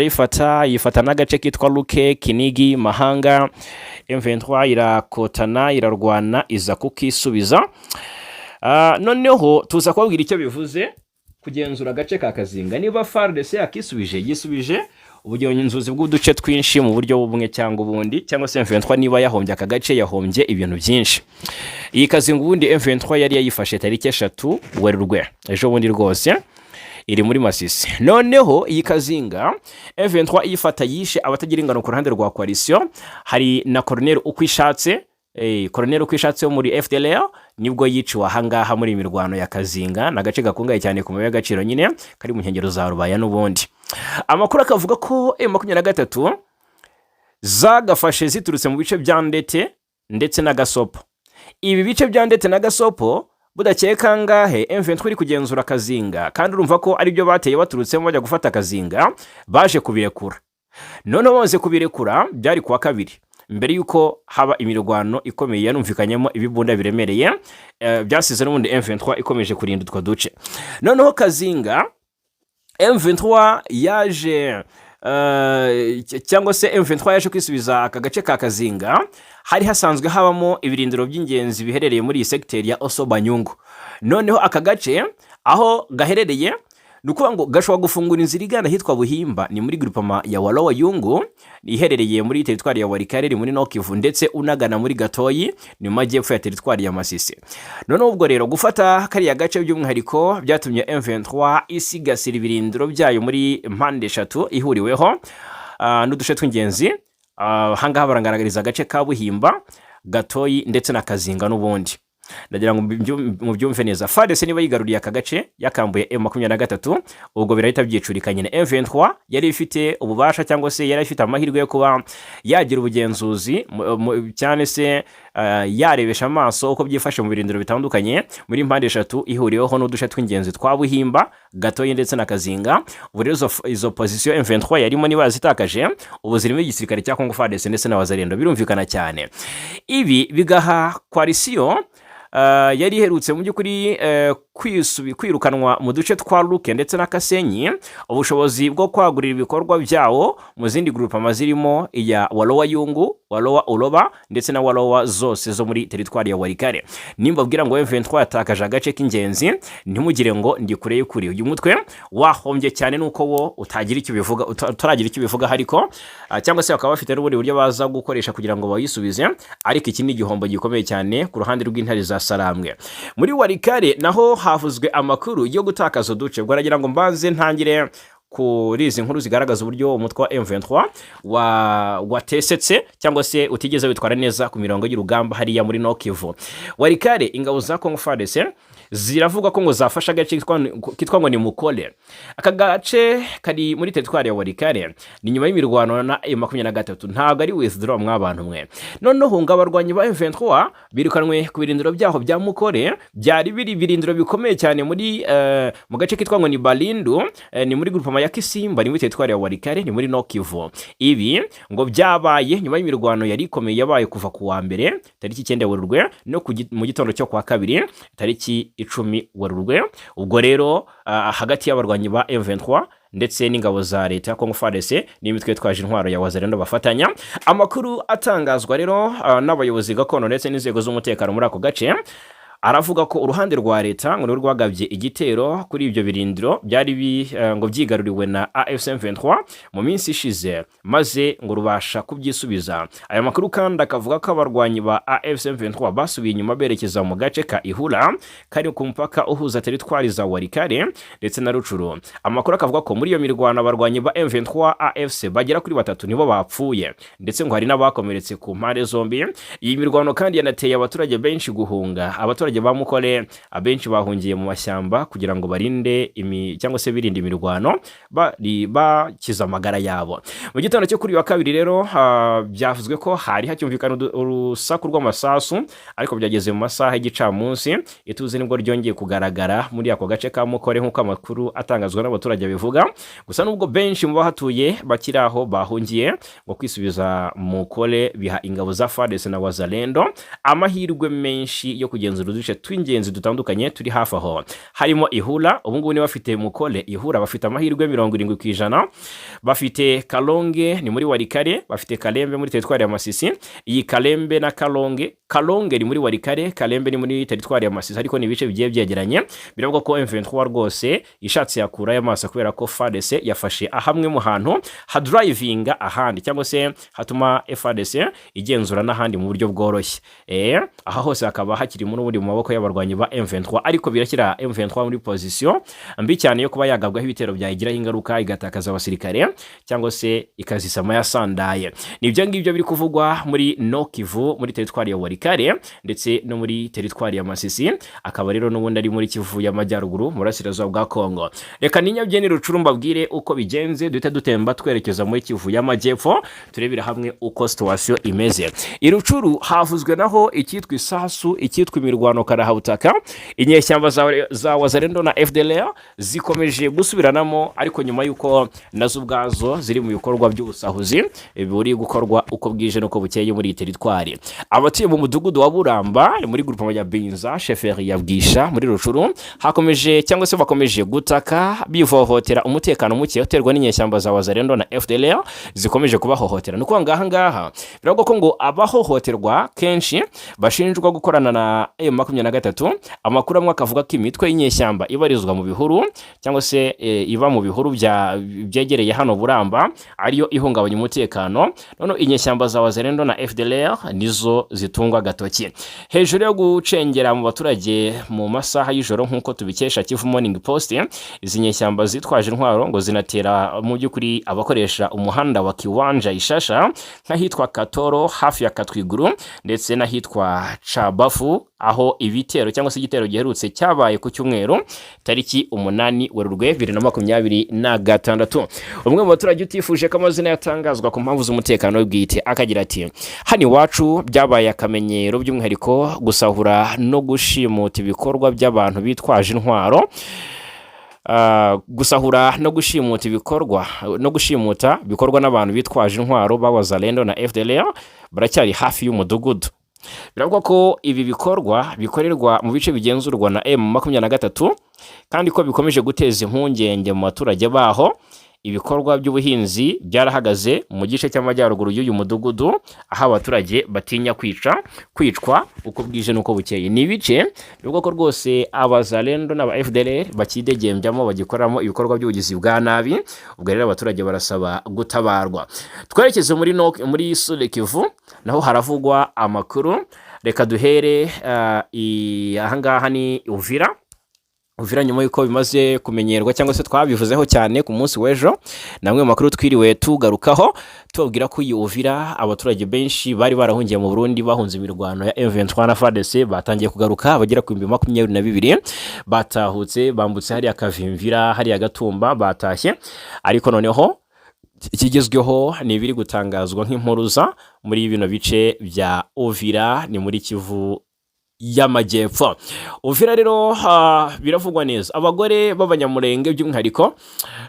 yifata n'agace kitwa Luke, Kinigi, Mahanga. M23 irakotana irarwana iza kukisubiza. Noneho tuza kubabwira icyo bivuze kugenzura agace ka Kazinga. Niba FARDC yisubije ubugenzuzi bw'uduce twinshi mu buryo bumwe cyangwa ubundi, cyangwa se M23 niba yahombye aka gace yahombye ibintu byinshi. Iyi Kazinga ubundi M23 yari yayifashe tariki 3 Werurwe ejo bundi rwose, iri muri Masisi. Noneho iyi Kazinga M23 yifata yishe abatagira ingano ku ruhande rwa coalition. Hari na Colonel Ukwishatse, Colonel Ukwishatse wo muri FDLR nibwo yiciwe ahangaha muri imirwano ya Kazinga, na gace gakungaye cyane ku mabuye y'agaciro nyine kari mu nkengero za Rubaya n'ubundi. Amakuru akavuga ko M23 zagafashe ziturutse mu bice bya Ndete ndetse na Gasopo. Ibi bice bya Ndete na Gasopo budakeka ngahe M23 iri kugenzura Kazinga, kandi urumva ko ari byo bateye baturutsemo bajya gufata Kazinga, baje kubirekura. Noneho bamaze kubirekura byari kuwa kabiri mbere yuko haba imirwano ikomeye yanumvikanyemo ibibunda biremereye, byasize n'ubundi M23 ikomeje kurinda utwo duce. Noneho Kazinga M23 yaje cyangwa se M23 yaje kwisubiza aka gace ka Kazinga. Hari hasanzwe habamo ibirindiro by'ingenzi biherereye muri iyi sekiteri ya Oso Banyungu. Noneho aka gace aho gaherereye nukuvuga ngo gashobora gufungura inzira igana hitwa Buhimba, ni muri groupement ya Walowa Yungu, iherereye muri teritwari ya Walikale muri Nokivu, ndetse unagana muri Gatoyi ni mu majyepfo ya teritwari ya Masisi. Noneho ubwo rero gufata kariya gace by'umwihariko byatumye M23 isigasira ibirindiro byayo muri mpande 3 ihuriweho n'udushe tw'ingenzi. Hangaha barangaragariza agace ka Buhimba, Gatoyi ndetse na Kazinga n'ubundi. Ndagira ngo mu byumve neza, FARDC niba yigaruriye aka gace yakambuye M23, ubwo birahita byicurikanye na M23 yari ifite ububasha cyangwa se yari ifite amahirwe yo kuba yagira ubugenzuzi cyane se yarebesha amaso uko byifashe mu birindiro bitandukanye muri mpande 3 ihuriyeho n'udushe tw'ingenzi twa Buhimba, Gatoyi ndetse na Kazinga. Ubu rero izo position M23 yarimo niba zitakaje, ubu zirimo igisirikare cya Congo FARDC ndetse na Wazalendo, birumvikana cyane. Ibi bigaha coalition yari iherutse mu by'ukuri kwirukanwa mu duce twa Luke ndetse na Kasenyi ubushobozi bwo kwagurira ibikorwa byawo mu zindi groupement zirimo iya Walowa Yungu, Walowa Uloba ndetse na Walowa zose zo muri teritwari ya Walikale. Nimba bwira ngo M23 yatakaje agace k'ingenzi, ntimugire ngo ndi kure y'ukuri. Uyu mutwe wahombye cyane nuko wo utagira icyo bivuga, utaragira icyo bivuga hariko cyangwa se bakaba bafite n'ubundi buryo baza gukoresha kugira ngo bayisubize, ariko iki ni igihombo gikomeye cyane ku ruhande rw'intare za Sarambwe. Muri Walikale naho havuzwe amakuru yo gutakaza uduce. Bwaragira ngo mbanze ntangire kuri izi nkuru zigaragaza uburyo umutwe wa M23 watesetse cyangwa se utigeze witwara neza ku mirongo y'urugamba hariya muri Nokivu. Walikale ingabo za Congo FARDC ziravuga ko ngo zafasha agace kitwa ngo ni Mukole. Aka gace kari muri teritwari ya Walikale ni nyuma y'imirwano na M23, ntabwo ari withdraw mw'abantu mwe. Noneho ngo abarwanyi ba M23 birukanwe ku birindiro byaho bya Mukole, byari biri birindiro bikomeye cyane muri mu gace kitwa ngo ni Balindu, ni muri groupement ya Kisimba, ni muri teritwari ya Walikale, ni muri Nord Kivu. Ibi ngo byabaye nyuma y'imirwano yari ikomeye yabaye kuva ku wa mbere tariki 9 Werurwe no mu gitondo cyo kwa kabiri tariki 10 Werurwe. Ubwo rero hagati y'abarwanyi ba M23 ndetse n'ingabo za leta Congo FARDC n'imitwe twaje intwaro ya Wazalendo bafatanya. Amakuru atangazwa rero n'abayobozi gakondo ndetse n'inzego z'umutekano muri ako gace aravuga ko uruhande rwa leta ngo rwagabye igitero kuri ibyo birindiro byari ngo byigaruriwe na AFC M23 mu minsi ishize, maze ngo rubasha kubyisubiza. Aya makuru kandi akavuga ko abarwanyi ba AFC M23 basubiye inyuma berekeza mu gace ka Ihula kari ku mpaka uhuza teritwari za Walikale ndetse na Rucuru. Amakuru akavuga ko muri iyo mirwano abarwanyi ba M23 AFC bagera kuri 3 nibo bapfuye, ndetse ngo hari n'abakomeretse ku mpande zombi. Iyi mirwano kandi yanateye abaturage benshi guhunga. Abaturage ba Mukole abenshi bahungiye mu mashyamba kugira ngo barinde cyangwa se birinde imirwano bakiza amagara yabo. Mu gitondo cyo kuri wa kabiri rero byavuzwe ko hari hacyumvikana urusaku rw'amasasu, ariko byageze mu masaha y'igicamunsi ituze nibwo ryongeye kugaragara muri ako gace ka Mukole nk'uko amakuru atangazwa n'abaturage bivuga. Gusa nubwo benshi mu bahatuye bakiri aho bahungiye ngo kwisubiza Mukole biha ingabo za FARDC na Wazalendo amahirwe menshi yo kugenzura uduce tw'ingenzi dutandukanye turi hafi aho, harimo Ihula. Ubu ngubu ni bafite Mukole Ihula bafite amahirwe 70%, bafite Kalonge ni muri Walikale, bafite Kalembe muri teritwari ya Masisi. Iyi Kalembe na Kalonge ni muri Walikale, Kalembe ni muri teritwari ya Masisi, ariko ni ibice bigiye byegeranye. Biravuga ko M23 rwose ishatse yakura y'amaso kubera ko FARDC yafashe ahamwe mu hantu hadrivinga ahandi, cyangwa se hatuma FARDC igenzura n'ahandi mu buryo bworoshye. Aha hose akaba hakiri muri ubundi mu maboko y'abarwanyi ba M23, ariko birakira M23 muri position mbi cyane yo kuba yagabwaho ibitero byayigiraho ingaruka igatakaza abasirikare cyangwa se ikazisama yasandaye. Nibyo ngibyo biri kuvugwa muri Nord Kivu, muri teritwari ya Walikale ndetse no muri teritwari ya Masisi, akaba rero n'ubundi ari muri Kivu y'Amajyaruguru murasirazuba bwa Kongo. Reka ninyabye ni Rucuru mbabwire uko bigenze, duhita dutemba twerekeza muri Kivu y'Amajyepfo turebera hamwe uko situation imeze. Irucuru havuzwe naho icyitwa isasu, icyitwa imirwano karahawutaka. Inyeshyamba za Wazalendo na FDLR zikomeje gusubiranamo, ariko nyuma yuko nazo ubwazo ziri mu bikorwa by'ubusahuzi buri gukorwa uko bwije nuko bukeye muri teritwari. Abatuye mu mudugudu wa Buramba muri groupement ya Binza Sheferi ya Bwisha muri Rucuru hakomeje cyangwa se bakomeje gutaka bivohotera umutekano muke uterwa n'inyeshyamba za Wazalendo na FDLR zikomeje kubahohotera. Nuko ngaha biravuga ko ngo abahohoterwa kenshi bashinjwa gukorana na M23. Amakuru amwe akavuga ko imitwe y'inyeshyamba ibarizwa mu bihuru cyangwa se iba mu bihuru byegereye hano Buramba ariyo ihungabanya umutekano. None inyeshyamba za Wazalendo na FDLR nizo zitungwa gatoki. Hejuru yo gucengera mu baturage mu masaha y'ijoro nk'uko tubikesha Kivu Morning Post, izi nyeshyamba zitwaje intwaro ngo zinatera mu by'ukuri abakoresha umuhanda wa Kiwanja Ishasha nk'ahitwa Katoro hafi ya Katwiguru ndetse n'ahitwa Chabafu, aho ibitero cyangwa se igitero giherutse cyabaye ku cyumweru tariki 8 Werurwe 2026. Umwe mu baturage utifuje ko amazina yatangazwa ku mpamvu z'umutekano bwite akagira ati: "Hani wacu byabaye akamenyero by'umwihariko gusahura no gushimuta ibikorwa by'abantu bitwaje intwaro." Gusahura no gushimuta bikorwa n'abantu bitwaje intwaro ba Wazalendo na FDLR baracyari hafi y'umudugudu. Biravuga ko ibi bikorwa bikorerwa mu bice bigenzurwa na M23 kandi ko bikomeje guteza impungenge mu baturage baho. Ibikorwa by'ubuhinzi byarahagaze mu gice cy'amajyaruguru y'uyu mudugudu, aho abaturage batinya kwicwa uko bwije nuko bukeye. Ni ibice bivuga ko rwose Abazalendo n'aba FDLR bakidegembyamo bagikoramo ibikorwa by'ubugizi bwa nabi. Ubwo rero abaturage barasaba gutabarwa. Twerekeze muri Sud Kivu naho haravugwa amakuru. Reka duhere ahangaha ni Uvira nyuma yuko bimaze kumenyerwa cyangwa se twabivuzeho cyane ku munsi w'ejo, namwe makuru twiriwe tugarukaho tubabwira ko iyi Uvira abaturage benshi bari barahungiye mu Burundi bahunze imirwano ya M23 na FARDC batangiye kugaruka bagera ku 22 batahutse bambutse hari akavimvira hari agatumba batashye, ariko noneho ikigezweho ni ibiri gutangazwa nk'impuruza muri bino bice bya Uvira, ni muri Kivu y'Amajyepfo. Uvira rero biravugwa neza, abagore b'abanyamurenge by'umwihariko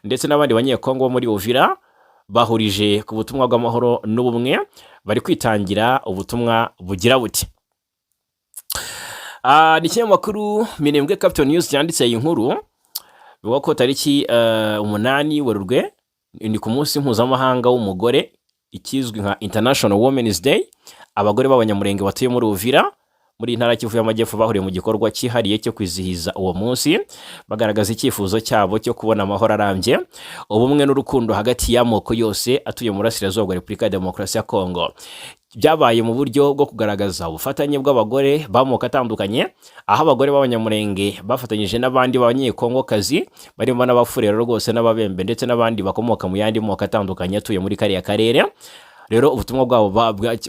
ndetse n'abandi banyekongo muri Uvira bahurije ku butumwa bw'amahoro n'ubumwe, bari kwitangira ubutumwa bugira buti ni ikinyamakuru Minembwe Capital News yanditse iyi nkuru bivuga ko tariki 8 Werurwe ni ku munsi mpuzamahanga w'umugore, ikizwi nka International Women's Day. Abagore b'abanyamurenge batuye muri Uvira muri intara Kivu y'Amajyepfo bahuriye mu gikorwa cyihariye cyo kwizihiza uwo munsi, bagaragaza icyifuzo cyabo cyo kubona amahoro arambye, ubumwe n'urukundo hagati y'amoko yose atuye mu burasirazuba bwa Repubulika ya Demokarasi ya Kongo. Byabaye mu buryo bwo kugaragaza ubufatanye bw'abagore b'amoko atandukanye, aho abagore b'abanyamurenge bafatanyije n'abandi b'abanyekongokazi barimo n'abafurero rwose n'ababembe ndetse n'abandi bakomoka mu yandi moko atandukanye atuye muri kariya karere. Rero ubutumwa bwabo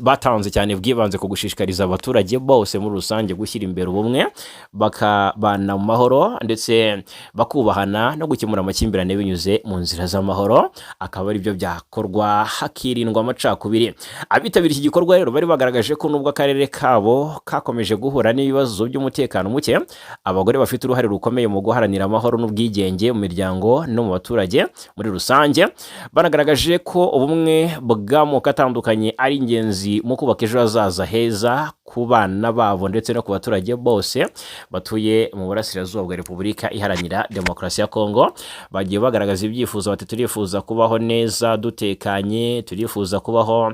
batanze cyane bwibanze ku gushishikariza abaturage bose muri rusange gushyira imbere ubumwe, bakabana mu mahoro ndetse bakubahana no gukemura amakimbirane binyuze mu nzira z'amahoro, akaba ari byo byakorwa hakirindwa amacakubiri. Abitabira iki gikorwa rero bari bagaragaje ko nubwo akarere kabo kakomeje guhura n'ibibazo by'umutekano muke, abagore bafite uruhare rukomeye mu guharanira amahoro n'ubwigenge mu miryango no mu baturage muri rusange. Banagaragaje ko ubumwe bw'amoko atandukanye ari ingenzi mu kubaka ejo hazaza heza ku bana babo ndetse no ku baturage bose batuye mu burasirazuba bwa Repubulika Iharanira Demokarasi ya Kongo. Bagiye bagaragaza ibyifuzo bati turifuza kubaho neza dutekanye, turifuza kubaho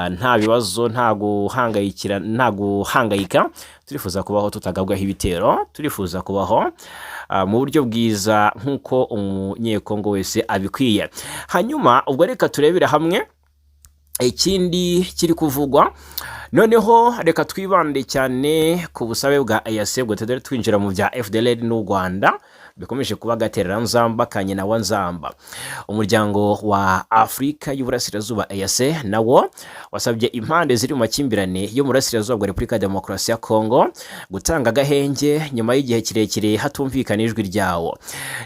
nta bibazo, nta guhangayika, turifuza kubaho tutagabwaho ibitero, turifuza kubaho mu buryo bwiza nk'uko umunyekongo wese abikwiye. Hanyuma ubwo reka turebera hamwe ikindi kiri kuvugwa, noneho reka twibande cyane ku busabe bwa EAC bwo tudere twinjira mu bya FDLR n'u Rwanda bikomeje kuba gaterera nzamba kanye na wanzamba. Umuryango wa Afrika y'Uburasirazuba EAC nawo wasabye impande ziri mu makimbirane yo mu burasirazuba bwa Repubulika ya Demokarasi ya Kongo gutanga gahenge nyuma y'igihe kirekire hatumvikana ijwi ryawo.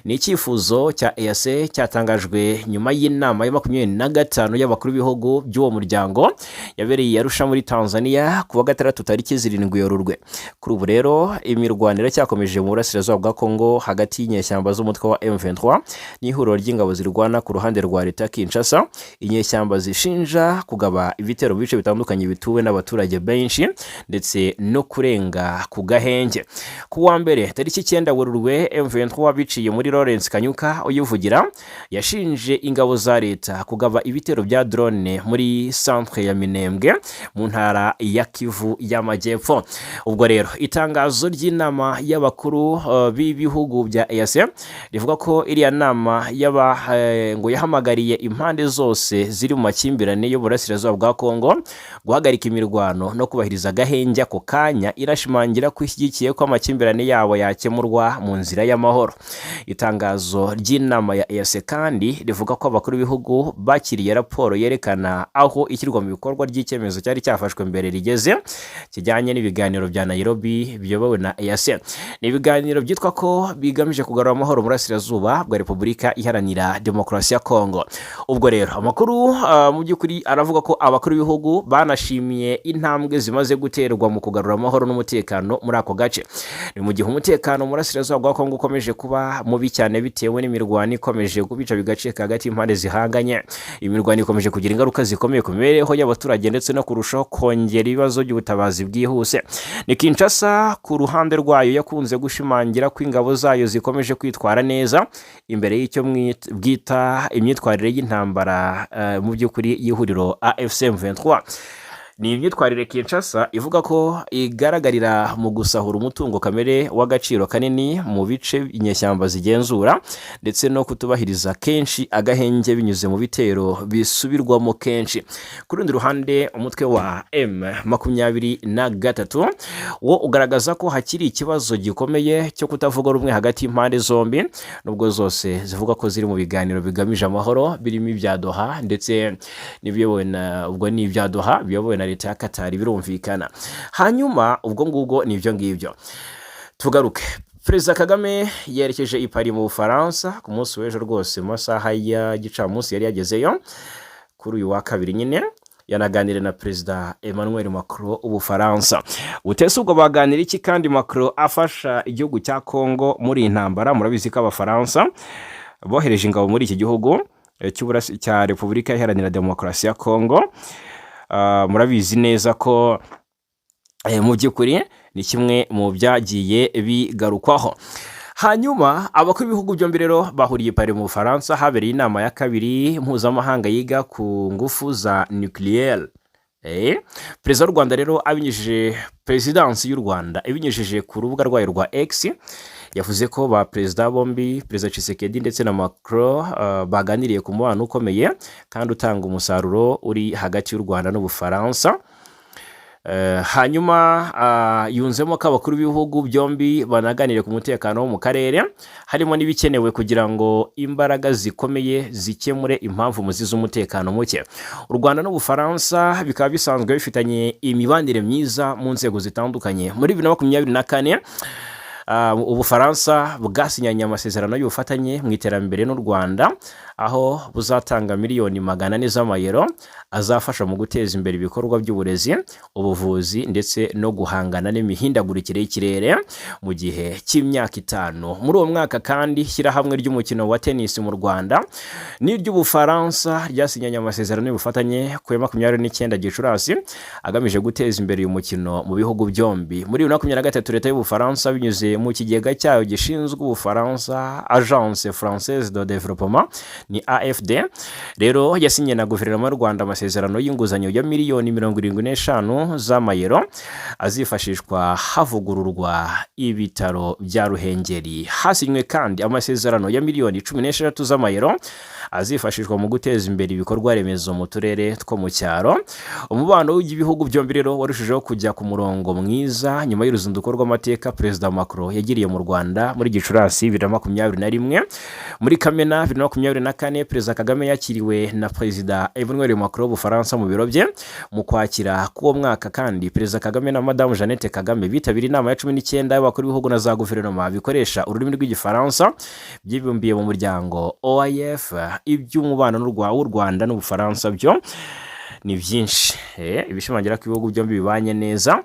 Ni icyifuzo cya EAC cyatangajwe nyuma y'inama ya 25 y'abakuru b'ibihugu by'uwo muryango yabereye Arusha muri Tanzania kuwa 6 tariki 7 Werurwe. Kuri ubu rero imirwanire cyakomeje mu burasirazuba bwa Kongo hagati y'inyeshyamba z'umutwe wa M23 n'ihuriro ry'ingabo zirwana ku ruhande rwa leta Kinshasa. Inyeshyamba zishinja kugaba ibitero bice bitandukanye bituwe n'abaturage benshi ndetse no kurenga ku gahenge. Ku wa mbere tariki 9 Werurwe M23 biciye muri Lawrence Kanyuka uyivugira yashinje ingabo za leta kugaba ibitero bya drone muri centre ya Minembwe mu ntara ya Kivu y'Amajyepfo. Ubwo rero itangazo ry'inama y'abakuru b'ibihugu bya EAC rivuga ko iriya nama ngo yahamagariye impande zose ziri mu makimbirane yo burasirazuba bwa Kongo guhagarika imirwano no kubahiriza gahenge ako kanya, irashimangira ko ishyigikiye ko amakimbirane yabo yakemurwa mu nzira y'amahoro. Itangazo ry'inama ya EAC kandi rivuga ko abakuru b'ibihugu bakiriye raporo yerekana aho ikirwa mu bikorwa ry'icyemezo cyari cyafashwe mbere rigeze kijyanye n'ibiganiro bya Nairobi biyobowe na EAC. Ni ibiganiro byitwa ko bigamije kugarura amahoro mu burasirazuba bwa Repubulika Iharanira Demokarasi ya Kongo. Ubwo rero amakuru mu by'ukuri aravuga ko abakuru b'ibihugu banashimiye intambwe zimaze guterwa mu kugarura amahoro n'umutekano muri ako gace. Ni mu gihe umutekano mu burasirazuba bwa Kongo ukomeje kuba mubi cyane bitewe n'imirwano ikomeje kubica bigacika hagati y'impande zihanganye. Imirwano ikomeje kugira ingaruka zikomeye ku mibereho y'abaturage ndetse no kurushaho kongera ibibazo by'ubutabazi bwihuse. Ni Kinshasa ku ruhande rwayo yakunze gushimangira ko ingabo zayo zikomeje kwitwara neza imbere y'icyo bwita imyitwarire y'intambara mu by'ukuri y'ihuriro AFC M23. ni imyitwarire Kinshasa ivuga ko igaragarira mu gusahura umutungo kamere w'agaciro kanini mu bice inyeshyamba zigenzura ndetse no kutubahiriza kenshi agahenge binyuze mu bitero bisubirwamo kenshi. Ku rundi ruhande umutwe wa M23 wo ugaragaza ko hakiri ikibazo gikomeye cyo kutavuga rumwe hagati y'impande zombi, nubwo zose zivuga ko ziri mu biganiro bigamije amahoro birimo ibya Doha ndetse n'ibyobowe na ubwo ni ibya Doha biyobowe na leta ya Qatar birumvikana. Hanyuma ubwo ngubwo ni ibyo ngibyo. Tugaruke. Perezida Kagame yerekeje i Paris mu Bufaransa ku munsi w'ejo rwose mu masaha ya gicamunsi yari yagezeyo kuri uyu wa kabiri nyine, yanaganire na Perezida Emmanuel Macron w'Ubufaransa. Utese ubwo baganira iki kandi Macron afasha igihugu cya Congo muri intambara? Murabizi ko Abafaransa bohereje ingabo muri iki gihugu cya Repubulika Iharanira Demokarasi ya Congo. Murabizi neza ko mu by'ukuri ni kimwe mu byagiye bigarukwaho. Hanyuma abakuru b'ibihugu byombi rero bahuriye Paris mu Bufaransa, habereye inama ya kabiri mpuzamahanga yiga ku ngufu za nucléaire. Perezida w'u Rwanda rero abinyujije Perezidansi y'u Rwanda ibinyujije ku rubuga rwayo rwa X, yavuze ko ba perezida bombi, Perezida Tshisekedi ndetse na Macron baganiriye ku mubano ukomeye kandi utanga umusaruro uri hagati y'u Rwanda n'Ubufaransa. Hanyuma yunzemo ko abakuru b'ibihugu byombi banaganire ku mutekano wo mu karere, harimo n'ibikenewe kugira ngo imbaraga zikomeye zikemure impamvu muzize umutekano muke. U Rwanda n'Ubufaransa bikaba bisanzwe bifitanye imibanire myiza mu nzego zitandukanye. Muri 2024 Ubufaransa bwasinyanye amasezerano y'ubufatanye mu iterambere n'u Rwanda, aho buzatanga miliyoni 400 z'amayero azafasha mu guteza imbere ibikorwa by'uburezi, ubuvuzi ndetse no guhangana n'imihindagurikire y'ikirere mu gihe cy'imyaka 5. Muri uwo mwaka kandi shyirahamwe ry'umukino wa tennis mu Rwanda n'iry'Ubufaransa ryasinyanye amasezerano y'ubufatanye ku 29 Gicurasi agamije guteza imbere uyu mukino mu bihugu byombi. Muri 2023 leta y'Ubufaransa binyuze mu kigega cyayo gishinzwe Ubufaransa Agence Française de Développement ni AFD rero yasinye na guverinoma y'u Rwanda amasezerano y'inguzanyo ya miliyoni 75 z'amayero azifashishwa havugururwa ibitaro bya Ruhengeri. Hasinywe kandi amasezerano ya miliyoni 16 z'amayero azifashishwa mu guteza imbere ibikorwa remezo mu turere two mu cyaro. Umubano w'ibihugu byombi rero warushijeho kujya ku murongo mwiza nyuma y'uruzinduko rw'amateka Perezida Macron yagiriye mu Rwanda muri Gicurasi 2021. Muri Kamena 2024 Perezida Kagame yakiriwe na Perezida Emmanuel Macron w'Ubufaransa mu biro bye. Mu kwakira k'uwo mwaka kandi Perezida Kagame na Madame Jeannette Kagame bitabiriye inama ya 19 y'abakuru b'ibihugu na za guverinoma bikoresha ururimi rw'Igifaransa byibumbiye mu muryango OIF. Iby'umubano w'u Rwanda n'Ubufaransa byo ni byinshi, ibishimangira ko ibihugu byombi bibanye neza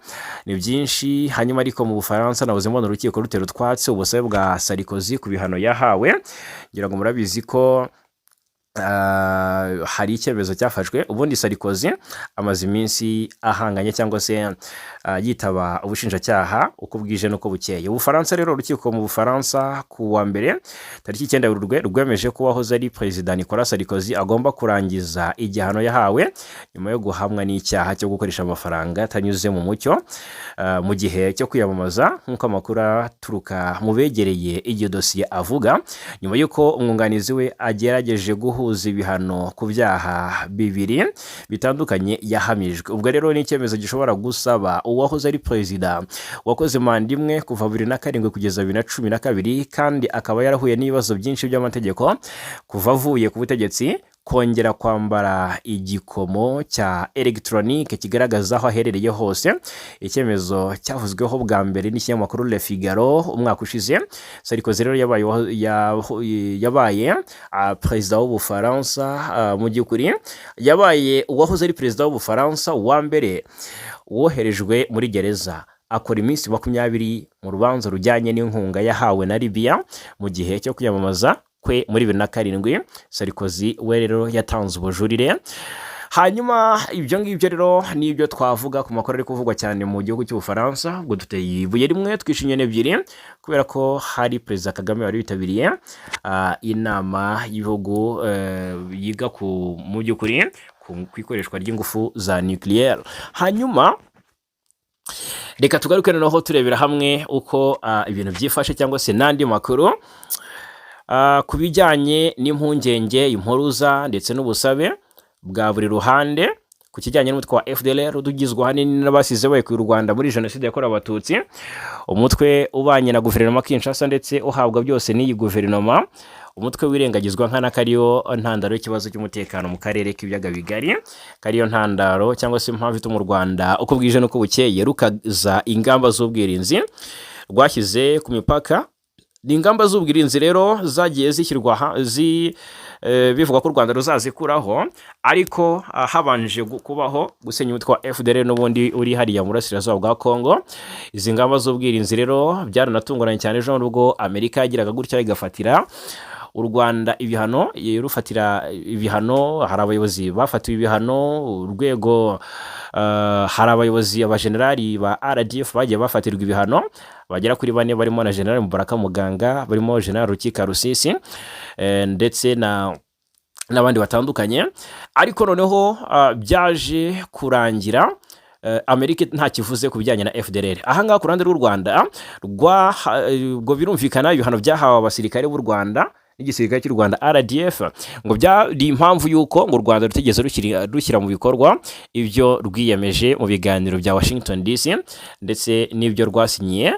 ni byinshi. Hanyuma ariko mu Bufaransa nabuze mbona urukiko rutera utwatsi ubusabe bwa Sarkozy ku bihano yahawe. Ngira ngo murabizi ko hari icyemezo cyafashwe. Ubundi Sarkozy amaze iminsi ahanganye cyangwa se yitaba ubushinjacyaha uko bwije nuko bukeye. Ubufaransa rero urukiko mu Bufaransa ku wa mbere tariki 9 Werurwe rwemeje ko wahoze ari Perezida Nicolas Sarkozy agomba kurangiza igihano yahawe nyuma yo guhamwa n'icyaha cyo gukoresha amafaranga atanyuze mu mucyo mu gihe cyo kwiyamamaza, nk'uko amakuru aturuka mu begereye iyo dosiye avuga, nyuma y'uko umwunganizi we agerageje guhuza ibihano ku byaha bibiri bitandukanye yahamijwe. Ubwo rero ni icyemezo gishobora gusaba uwahoze ari Perezida wakoze manda imwe kuva 2007 kugeza 2012 kandi akaba yarahuye n'ibibazo byinshi by'amategeko kuva avuye ku butegetsi kongera kwambara igikomo cya electronique kigaragaza aho aherereye hose. Icyemezo cyavuzweho bwa mbere n'ikinyamakuru Le Figaro umwaka ushize. Sarkozy rero yabaye Perezida w'Ubufaransa mu by'ukuri yabaye uwahoze ari Perezida w'Ubufaransa wa mbere woherejwe muri gereza akora iminsi 20 mu rubanza rujyanye n'inkunga yahawe na Libya mu gihe cyo kwiyamamaza kwe muri 2007. Sarkozy we rero yatanze ubujurire. Hanyuma ibyo ngibyo rero nibyo twavuga ku makuru ari kuvugwa cyane mu gihugu cy'Ubufaransa. Ngo duteye ibuye rimwe twishinye n'ebyiri kubera ko hari Perezida Kagame wari witabiriye inama y'ibihugu yiga mu by'ukuri ku ikoreshwa ry'ingufu za nucleaire. Hanyuma reka tugaruke noneho turebera hamwe uko ibintu byifashe cyangwa se n'andi makuru ku bijyanye n'impungenge, impuruza ndetse n'ubusabe bwa buri ruhande ku kijyanye n'umutwe wa FDLR udugizwe ahanini n'abasize bakuye u Rwanda muri jenoside yakorewe abatutsi, umutwe ubanye na guverinoma Kinshasa ndetse uhabwa byose n'iyi guverinoma, umutwe wirengagizwa nkana kariyo ntandaro y'ikibazo cy'umutekano mu karere k'ibiyaga bigari, kariyo ntandaro cyangwa se impamvu ituma u Rwanda uko bwije n'uko bukeye rukaza ingamba z'ubwirinzi rwashyize ku mipaka. Ingamba z'ubwirinzi rero zagiye zishyirwa bivuga ko u Rwanda ruzazikuraho, ariko habanje kubaho gusenya umutwe wa FDLR n'ubundi uri hariya mu burasirazuba bwa Kongo. Izi ngamba z'ubwirinzi rero byaranatunguranye cyane ejo ubwo Amerika yagiraga gutya igafatira u Rwanda ibihano, rufatira ibihano, hari abayobozi bafatiwe ibihano, urwego hari abayobozi abajenerali ba RDF bagiye bafatirwa ibihano bagera kuri 4 barimo na General Mubaraka Muganga, barimo General Rukika Rusisi ndetse n'abandi batandukanye. Ariko noneho byaje kurangira Amerika nta kivuze ku bijyanye na FDLR. Ahangaha ku ruhande rw'u Rwanda ngo birumvikana ibihano byahawe abasirikare b'u Rwanda n'igisirikare cy'u Rwanda RDF ngo byari impamvu yuko ngo u Rwanda rutegeze rushyira mu bikorwa ibyo rwiyemeje mu biganiro bya Washington DC ndetse n'ibyo rwasinyiye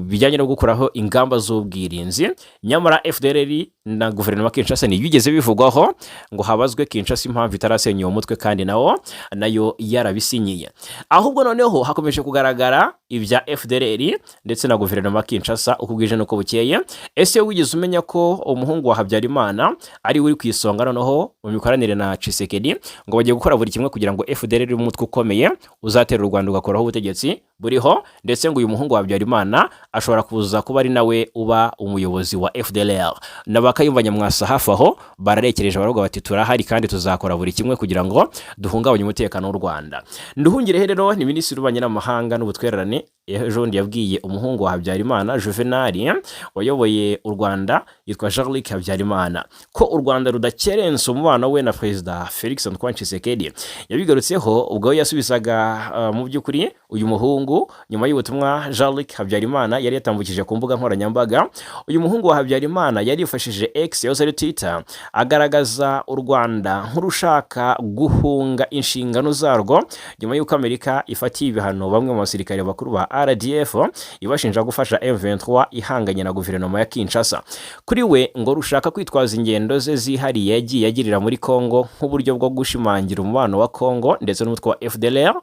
bijyanye no gukuraho ingamba z'ubwirinzi. Nyamara FDLR na guverinoma Kinshasa ntibigeze bivugwaho ngo habazwe Kinshasa impamvu itarasenya uwo mutwe kandi nayo yarabisinyiye. Ahubwo noneho hakomeje kugaragara ibya FDLR ndetse na guverinoma Kinshasa uko bwije n'uko bukeye. Ese wigeze umenya ko umuhungu wa Habyarimana ari uri ku isonga noneho mu mikoranire na Tshisekedi ngo bagiye gukora buri kimwe kugira ngo FDLR umutwe ukomeye uzatera u Rwanda ugakoraho ubutegetsi buriho, ndetse ngo uyu muhungu wa Habyarimana ashobora kuza kuba ari nawe uba umuyobozi wa FDLR. N'abakayumva Nyamwasa hafi aho bararekereje baravuga bati turahari kandi tuzakora buri kimwe kugira ngo duhungabanye umutekano w'u Rwanda. Nduhungire rero ni minisitiri w'ububanyi n'amahanga n'ubutwererane ejo yabwiye umuhungu wa Habyarimana Juvenal wayoboye u Rwanda yitwa Jean-Luc Habyarimana ko u Rwanda rudakerensa umubano we na Perezida Felix Antoine Tshisekedi. Yabigarutseho ubwo yasubizaga mu by'ukuri uyu muhungu nyuma y'ubutumwa Jean-Luc Habyarimana yari yatambukije ku mbuga nkoranyambaga. Uyu muhungu wa Habyarimana yari yifashishije X yose Twitter agaragaza u Rwanda nk'urushaka guhunga inshingano zarwo nyuma y'uko Amerika ifatiye ibihano bamwe mu basirikare bakuru ba RDF ibashinja gufasha M23 ihanganye na guverinoma ya Kinshasa. Kuri we ngo rushaka kwitwaza ingendo ze zihariye yagiye agirira muri Kongo nk'uburyo bwo gushimangira umubano wa Kongo ndetse n'umutwe wa FDLR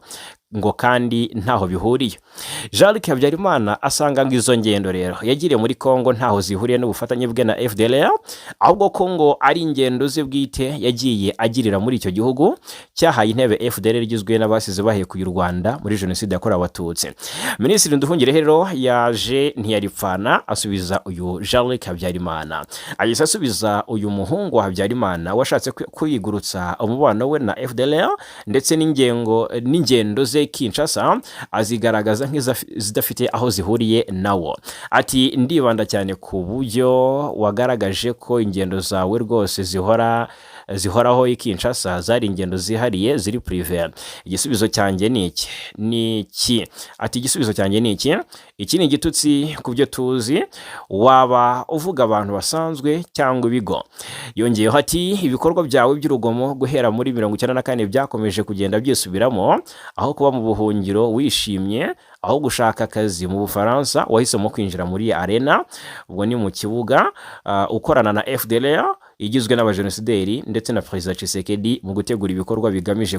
ngo kandi ntaho bihuriye. Jean-Luc Habyarimana asanga ngo izo ngendo rero yagiriye muri Kongo ntaho zihuriye n'ubufatanye bwe na FDLR, ahubwo Kongo ari ingendo ze bwite yagiye agirira muri icyo gihugu cyahaye intebe FDLR igizwe n'abasize bahekuye u Rwanda muri jenoside yakorewe abatutsi. Minisitiri Nduhungire rero yaje ntiyaripfana asubiza uyu Jean-Luc Habyarimana, ahise asubiza uyu muhungu wa Habyarimana washatse kwigurutsa umubano we na FDLR ndetse n'ingendo ze Kinshasa azigaragaza nk'izidafite aho zihuriye nawo. Ati ndibanda cyane ku buryo wagaragaje ko ingendo zawe rwose zihoraho i Kinshasa zari ingendo zihariye ziri privé. Igisubizo cyanjye ni iki? Ati igisubizo cyanjye ni iki? Iki ni igitutsi ku byo tuzi, waba uvuga abantu basanzwe cyangwa ibigo. Yongeyeho ati ibikorwa byawe by'urugomo guhera muri 1994 byakomeje kugenda byisubiramo, aho kuba mu buhungiro wishimye, aho gushaka akazi mu Bufaransa wahisemo kwinjira muri arena, ubwo ni mu kibuga ukorana na FDLR igizwe n'abajenosideri ndetse na Perezida Tshisekedi mu gutegura ibikorwa bigamije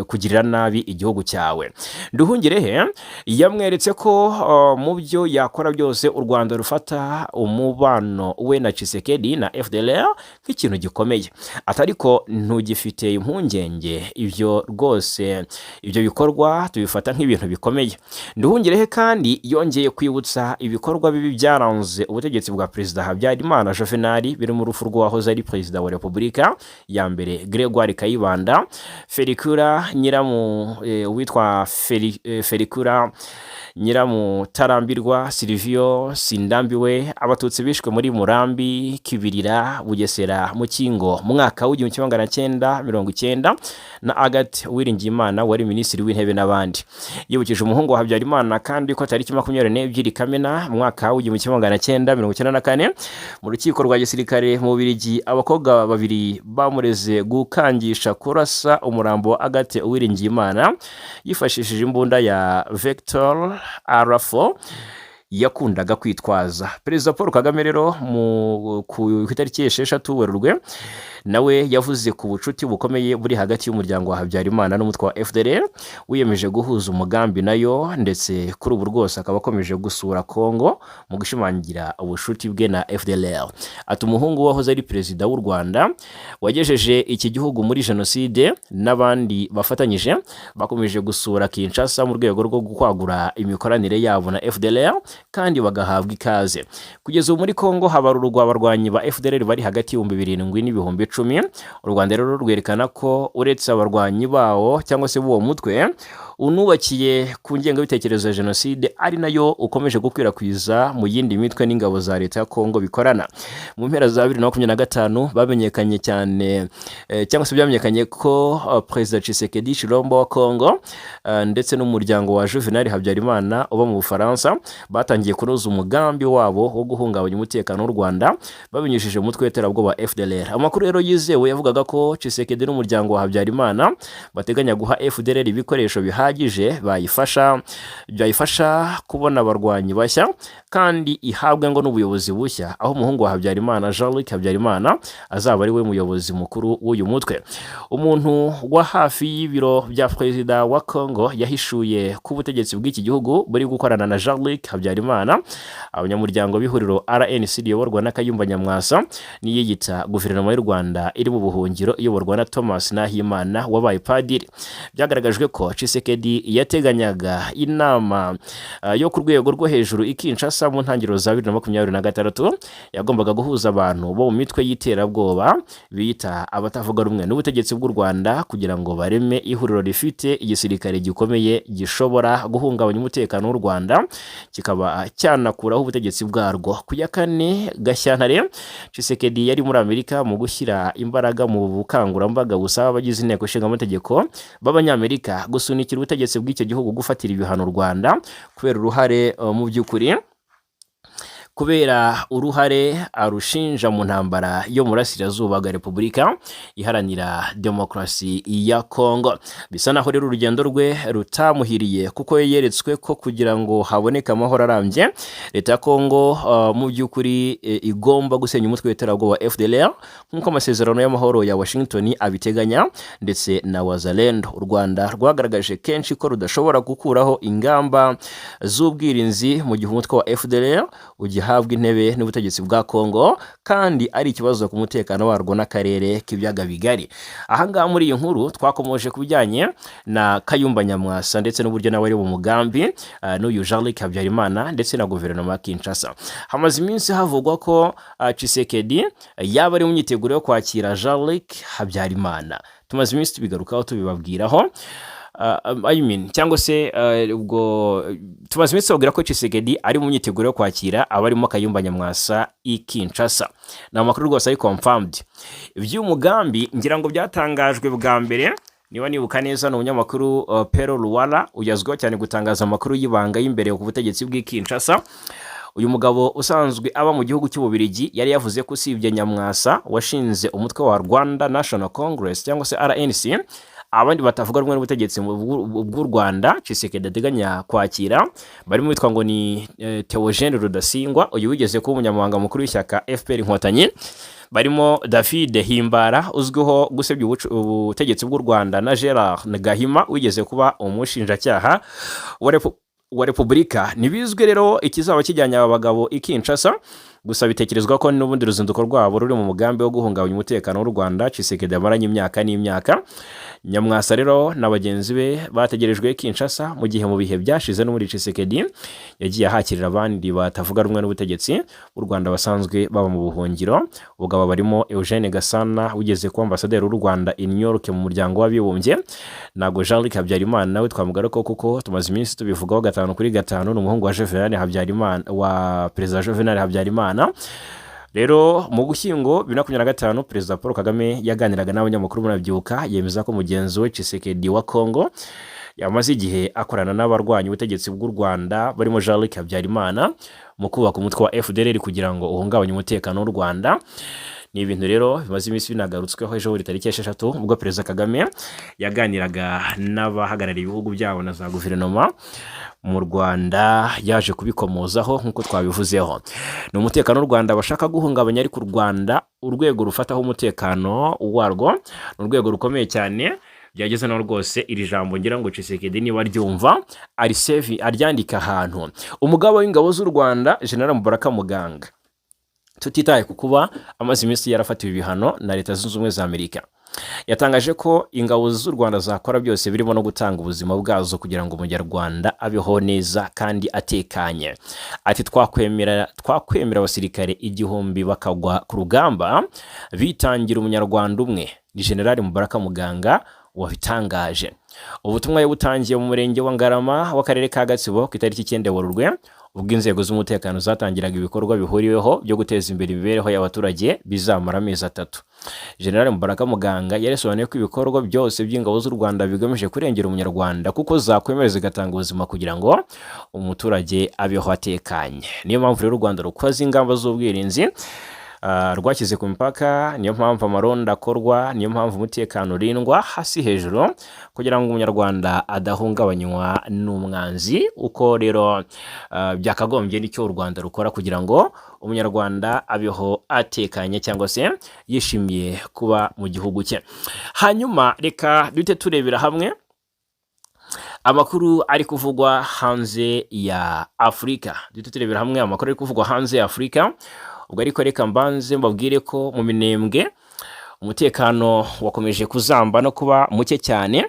kugirira nabi igihugu cyawe. Nduhungirehe yamweretse ko mu byo yakora byose u Rwanda rufata umubano we na Tshisekedi na FDLR nk'ikintu gikomeye. Atariko ntugifite impungenge, ibyo rwose ibyo bikorwa tubifata nk'ibintu bikomeye. Nduhungirehe kandi yongeye kwibutsa ibikorwa bibi byaranze ubutegetsi bwa Perezida Habyarimana Juvenal biri mu rufu rwaho ari Perezida wa Repubulika ya mbere Gregoire Kayibanda, Felicura Nyiramu witwa Felicura Nyiramutarambirwa Silvio Sindambiwe, abatutsi bishwe muri Murambi, Kibirira, Bugesera, Mukingo mu mwaka w'igihumbi kimwe magana cyenda mirongo icyenda, na Agathe Uwiringiyimana wari minisitiri w'intebe n'abandi. Yibukije umuhungu wa Habyarimana kandi ko tariki 22 Kamena mu mwaka w'igihumbi kimwe magana cyenda mirongo icyenda na kane mu rukiko rwa gisirikare mu Bubiligi abakobwa babiri bamureze gukangisha kurasa umurambo wa Agathe Uwiringiyimana yifashishije imbunda ya Vector R4 yakundaga kwitwaza. Perezida Paul Kagame rero ku itariki 6 Werurwe nawe yavuze ku bucuti bukomeye buri hagati y'umuryango wa Habyarimana n'umutwe wa FDLR wiyemeje guhuza umugambi nayo, ndetse kuri ubu rwose akaba akomeje gusura Kongo mu gushimangira ubushuti bwe na FDLR. Ati umuhungu wahoze ari perezida w'u Rwanda wagejeje iki gihugu muri jenoside n'abandi bafatanyije bakomeje gusura Kinshasa mu rwego rwo kwagura imikoranire yabo na FDLR kandi bagahabwa ikaze. Kugeza muri Kongo habarurwa abarwanyi ba FDLR bari hagati y'ibihumbi 7 n'ibihumbi 10. U Rwanda rero rwerekana ko uretse abarwanyi bawo cyangwa se b'uwo mutwe unubakiye ku ngengabitekerezo ya jenoside ari nayo ukomeje gukwirakwiza mu yindi mitwe n'ingabo za leta ya Kongo bikorana. Mu mpera za 2025 bamenyekanye cyane cyangwa se byamenyekanye ko Perezida Tshisekedi Chilombo wa Kongo ndetse n'umuryango wa Juvenal Habyarimana uba mu Bufaransa batangiye kunoza umugambi wabo wo guhungabanya umutekano w'u Rwanda babinyujije mu mutwe w'iterabwoba FDLR. Amakuru rero yizewe yavugaga ko Tshisekedi n'umuryango wa Habyarimana bateganya guha FDLR ibikoresho bihagije bayifasha kubona abarwanyi bashya kandi ihabwe ngo n'ubuyobozi bushya, aho umuhungu wa Habyarimana Jean-Luc Habyarimana azaba ari we muyobozi mukuru w'uyu mutwe. Umuntu wa hafi y'ibiro bya perezida wa Kongo yahishuye ko ubutegetsi bw'iki gihugu buri gukorana na Jean-Luc Habyarimana. Abanyamuryango b'ihuriro RNC riyoborwa na Kayumba Nyamwasa niyita guverinoma y'u Rwanda iri mu buhungiro iyoborwa na Thomas Nahimana wabaye padiri. Byagaragajwe ko Tshisekedi yateganyaga inama yo ku rwego rwo hejuru i Kinshasa mu ntangiriro za 2026 yagombaga guhuza abantu bo mu mitwe y'iterabwoba bita abatavuga rumwe n'ubutegetsi bw'u Rwanda kugira ngo bareme ihuriro rifite igisirikare gikomeye gishobora guhungabanya umutekano w'u Rwanda kikaba cyanakuraho ubutegetsi bwarwo. Ku ya 4 Gashyantare Tshisekedi yari muri Amerika mu gushyira imbaraga mu bukangurambaga busaba abagize inteko ishinga amategeko b'Abanyamerika gusunikira ubutegetsi bw'icyo gihugu gufatira ibihano u Rwanda kubera uruhare arushinja mu ntambara yo mu burasirazuba bwa Repubulika iharanira demokarasi ya Kongo. Bisa naho rero urugendo rwe rutamuhiriye kuko yeretswe ko kugira ngo haboneke amahoro arambye leta ya Kongo mu by'ukuri igomba gusenya umutwe w'iterabwoba FDLR nk'uko amasezerano y'amahoro ya Washington abiteganya ndetse na Wazalendo. U Rwanda rwagaragaje kenshi ko rudashobora gukuraho ingamba z'ubwirinzi mu gihe umutwe wa FDLR ugihabwa intebe n'ubutegetsi bwa Kongo kandi ari ikibazo ku mutekano warwo n'akarere k'ibyaga bigari. Aha ngaha muri iyi nkuru twakomoje ku bijyanye na Kayumba Nyamwasa ndetse n'uburyo nawe ari mu mugambi n'uyu Jean-Luc Habyarimana ndetse na guverinoma ya Kinshasa. Hamaze iminsi havugwa ko Tshisekedi yaba ari mu myiteguro yo kwakira Jean-Luc Habyarimana. Tumaze iminsi tubigarukaho tubibabwiraho cyangwa se ubwo tumaze iminsi babwira ko Tshisekedi ari mu myiteguro yo kwakira abarimo Kayumba Nyamwasa i Kinshasa. Ni amakuru rwose ari confirmed. Iby'umugambi ngira ngo byatangajwe bwa mbere niba nibuka neza ni umunyamakuru Pero Luwala uyazwiho cyane gutangaza amakuru y'ibanga y'imbere ku butegetsi bw'i Kinshasa. Uyu mugabo usanzwe aba mu gihugu cy'Ububiligi yari yavuze ko usibye Nyamwasa washinze umutwe wa Rwanda National Congress cyangwa se RNC, abandi batavuga rumwe n'ubutegetsi bw'u Rwanda Tshisekedi ateganya kwakira barimo witwa ngo ni Theogene Rudasingwa, uyu wigeze kuba umunyamabanga mukuru w'ishyaka FPR Inkotanyi, barimo David Himbara uzwiho gusebya ubutegetsi bw'u Rwanda na Gerard Gahima wigeze kuba umushinjacyaha wa Repubulika. Nibizwe rero ikizaba kijyanye aba bagabo i Kinshasa, gusa bitekerezwa ko n'ubundi ruzinduko rwabo ruri mu mugambi wo guhungabanya umutekano w'u Rwanda Tshisekedi amaranye imyaka n'imyaka. Nyamwasa rero na bagenzi be bategerejwe Kinshasa mu gihe mu bihe byashize no muri Tshisekedi yagiye ahakirira abandi batavuga rumwe n'ubutegetsi b'u Rwanda basanzwe baba mu buhungiro. Ubwo barimo Eugene Gasana ugeze ku ambasaderi w'u Rwanda i New York mu muryango w'abibumbye. Nago Jean-Luc Habyarimana nawe twamugaruka kuko tumaze iminsi tubivugaho 5-5 n'umuhungu wa Juvenal Habyarimana wa Perezida Juvenal Habyarimana. Rero mu Gushyingo 2025 Perezida Paul Kagame yaganiraga n'abanyamakuru munabyibuka yemeza ko mugenzi we Tshisekedi wa Congo yamaze igihe akorana n'abarwanya ubutegetsi bw'u Rwanda barimo Jean-Luc Habyarimana mu kubaka umutwe wa FDLR kugira ngo uhungabanye umutekano w'u Rwanda. Ni ibintu rero bimaze iminsi binagarutsweho ejo buri tariki 6 ubwo Perezida Kagame yaganiraga n'abahagarariye ibihugu byabo na za guverinoma mu Rwanda, yaje kubikomozaho nkuko twabivuzeho. Ni umutekano w'u Rwanda bashaka guhungabanya, ariko u Rwanda urwego rufataho umutekano warwo ni urwego rukomeye cyane. Byageze no rwose iri jambo ngira ngo Tshisekedi niba ryumva ari save aryandika ahantu. Umugabo w'ingabo z'u Rwanda General Mubaraka Muganga, tutitaye ku kuba amaze iminsi yarafatiwe ibihano na Leta Zunze Ubumwe za Amerika, yatangaje ko ingabo z'u Rwanda zakora byose birimo no gutanga ubuzima bwazo kugira ngo umunyarwanda abeho neza kandi atekanye. Ati twakwemera abasirikare 1000 bakagwa ku rugamba bitangira umunyarwanda umwe. Ni General Mubaraka Muganga wabitangaje. Ubutumwa yabutangiye mu murenge wa Ngarama w'akarere ka Gatsibo ku itariki 9 Werurwe, ubwo inzego z'umutekano zatangiraga ibikorwa bihuriweho byo guteza imbere imibereho y'abaturage bizamara amezi 3. General Mubaraka Muganga yaresobanuye ko ibikorwa byose by'ingabo z'u Rwanda bigamije kurengera umunyarwanda kuko zakwemereza gatanga ubuzima kugira ngo umuturage abeho atekanye. Niyo mpamvu rero u Rwanda rukoze ingamba z'ubwirinzi rwashyize ku mipaka, niyo mpamvu amaronda akorwa, niyo mpamvu umutekano urindwa hasi hejuru kugira ngo umunyarwanda adahungabanywa n'umwanzi. Uko rero byakagombye nicyo u Rwanda rukora kugira ngo umunyarwanda abeho atekanye cyangwa se yishimiye kuba mu gihugu cye. Hanyuma reka dute turebera hamwe amakuru ari kuvugwa hanze ya Afurika. Dute turebera hamwe amakuru ari kuvugwa hanze ya Afurika. Ubwo ariko reka mbanze mbabwire ko mu Minembwe umutekano wakomeje kuzamba no kuba muke cyane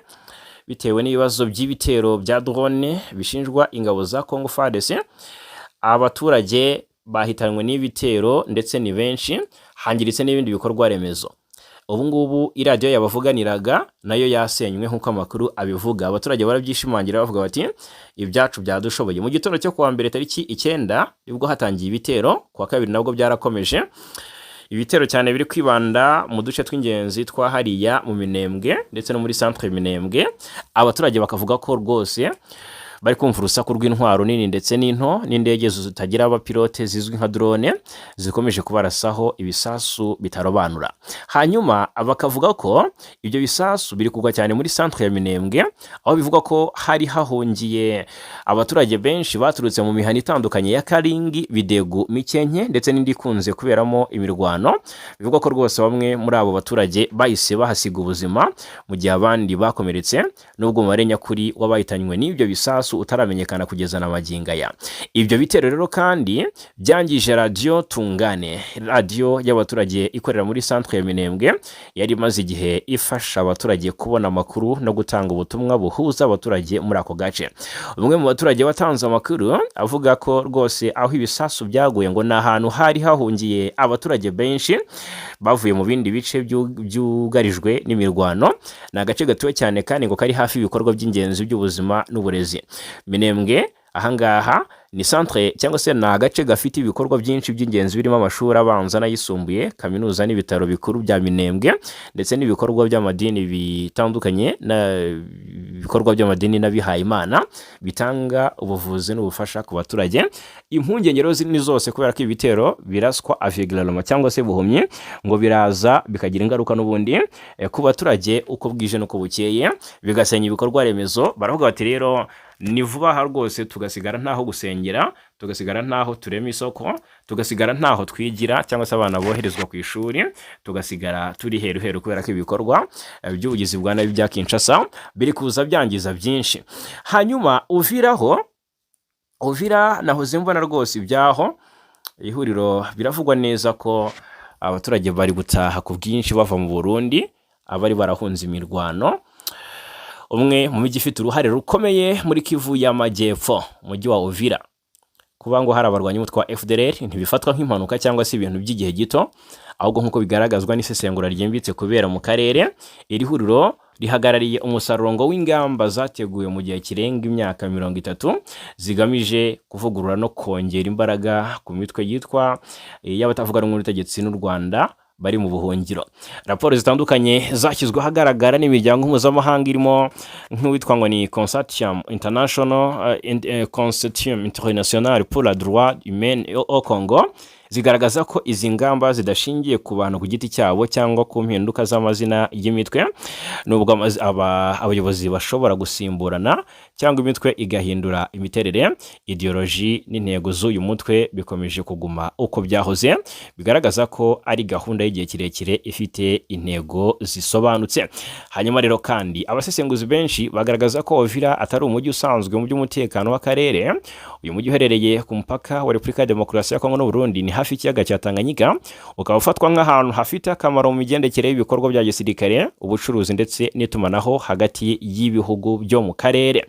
bitewe n'ibibazo by'ibitero bya drone bishinjwa ingabo za Congo FARDC. Abaturage bahitanwe n'ibitero ndetse ni benshi, hangiritse n'ibindi bikorwa remezo. Ubu ngubu iradiyo yabavuganiraga nayo yasenywe nk'uko amakuru abivuga. Abaturage barabyishimangira bavuga bati ibyacu byadushoboye. Mu gitondo cyo kuwa mbere tariki 9 nibwo hatangiye ibitero, kuwa kabiri nabwo byarakomeje. Ibitero cyane biri kwibanda mu duce tw'ingenzi twahariya mu Minembwe ndetse no muri centre Minembwe. Abaturage bakavuga ko rwose bari kumva urusaku rw'intwaro nini ndetse n'into n'indege zitagira abapilote zizwi nka drone zikomeje kubarasaho ibisasu bitarobanura. Hanyuma bakavuga ko ibyo bisasu biri kugwa cyane muri centre ya Minembwe, aho bivuga ko hari hahungiye abaturage benshi baturutse mu mihana itandukanye ya Karingi, Bidegu, Mikenke ndetse n'indi kunze kuberamo imirwano. Bivuga ko rwose bamwe muri abo baturage bahise bahasiga ubuzima mu gihe abandi bakomeretse, nubwo umubare nyakuri w'abahitanywe n'ibyo bisasu utaramenyekana kugeza na maginga ya. Ibyo bitero rero kandi byangije radio Tungane, radio y'abaturage ikorera muri centre ya Minembwe, yari maze igihe ifasha abaturage kubona amakuru no gutanga ubutumwa buhuza abaturage muri ako gace. Umwe mu baturage watanze amakuru avuga ko rwose aho ibisasu byaguye ngo na ahantu hari hahungiye abaturage benshi bavuye mu bindi bice byugarijwe n'imirwano. Ni agace gatuwe cyane kandi ngo kari hafi ibikorwa by'ingenzi by'ubuzima n'uburezi. Minembwe ahangaha ni centre cyangwa se na agace gafite ibikorwa byinshi by'ingenzi birimo amashuri abanza n'ayisumbuye, kaminuza n'ibitaro bikuru bya Minembwe ndetse n'ibikorwa by'amadini bitandukanye ibikorwa by'amadini n'abihaye Imana bitanga ubuvuzi n'ubufasha ku baturage. Impungenge ni zose kubera ko ibitero biraswa aviglaroma cyangwa se buhumyi ngo biraza bikagira ingaruka n'ubundi ku baturage uko bwije no kubukeye, bigasenya ibikorwa remezo. Baravuga bati rero ni vuba aha rwose tugasigara ntaho gusengera, tugasigara ntaho turema isoko, tugasigara ntaho twigira cyangwa se abana boherezwa ku ishuri, tugasigara turi heru kubera ko ibikorwa by'ubugizi bwa nabi bya Kinshasa biri kuza byangiza byinshi. Hanyuma Uvira nahoze mbona rwose ibyaho ihuriro biravugwa neza ko abaturage bari gutaha ku bwinshi bava mu Burundi, abari barahunze imirwano. umwe mu mijyi ifite uruhare rukomeye muri Kivu y'Amajyepfo, umujyi wa Uvira. Kuba ngo hari abarwanyi umutwe wa FDLR ntibifatwa nk'impanuka cyangwa se ibintu by'igihe gito, ahubwo nk'uko bigaragazwa n'isesengura ryimbitse kubera mu karere. Iri huriro rihagarariye umusaruro w'ingamba zateguwe mu gihe kirenga imyaka 30 zigamije kuvugurura no kongera imbaraga ku mitwe yitwa y'abatavuga rumwe n'ubutegetsi n'u Rwanda bari mu buhungiro. Raporo zitandukanye zashyizwe ahagaragara n'imiryango mpuzamahanga irimo nk'uwitwa ngo ni Consortium International pour la droit humain au Congo, zigaragaza ko izi ngamba zidashingiye ku bantu ku giti cyabo cyangwa ku mpinduka z'amazina y'imitwe, nubwo abayobozi bashobora gusimburana cyangwa imitwe igahindura imiterere, ideology n'intego z'uyu mutwe bikomeje kuguma uko byahoze, bigaragaza ko ari gahunda y'igihe kirekire ifite intego zisobanutse. Hanyuma rero kandi abasesenguzi benshi bagaragaza ko Uvira atari umujyi usanzwe mu by'umutekano w'akarere. Uyu mujyi uherereye ku mupaka wa Repubulika ya Demokarasi ya Kongo n'u Burundi, ni hafi y'ikiyaga cya Tanganyika, ukaba ufatwa nk'ahantu hafite akamaro mu migendekere y'ibikorwa bya gisirikare, ubucuruzi ndetse n'itumanaho hagati y'ibihugu byo mu karere.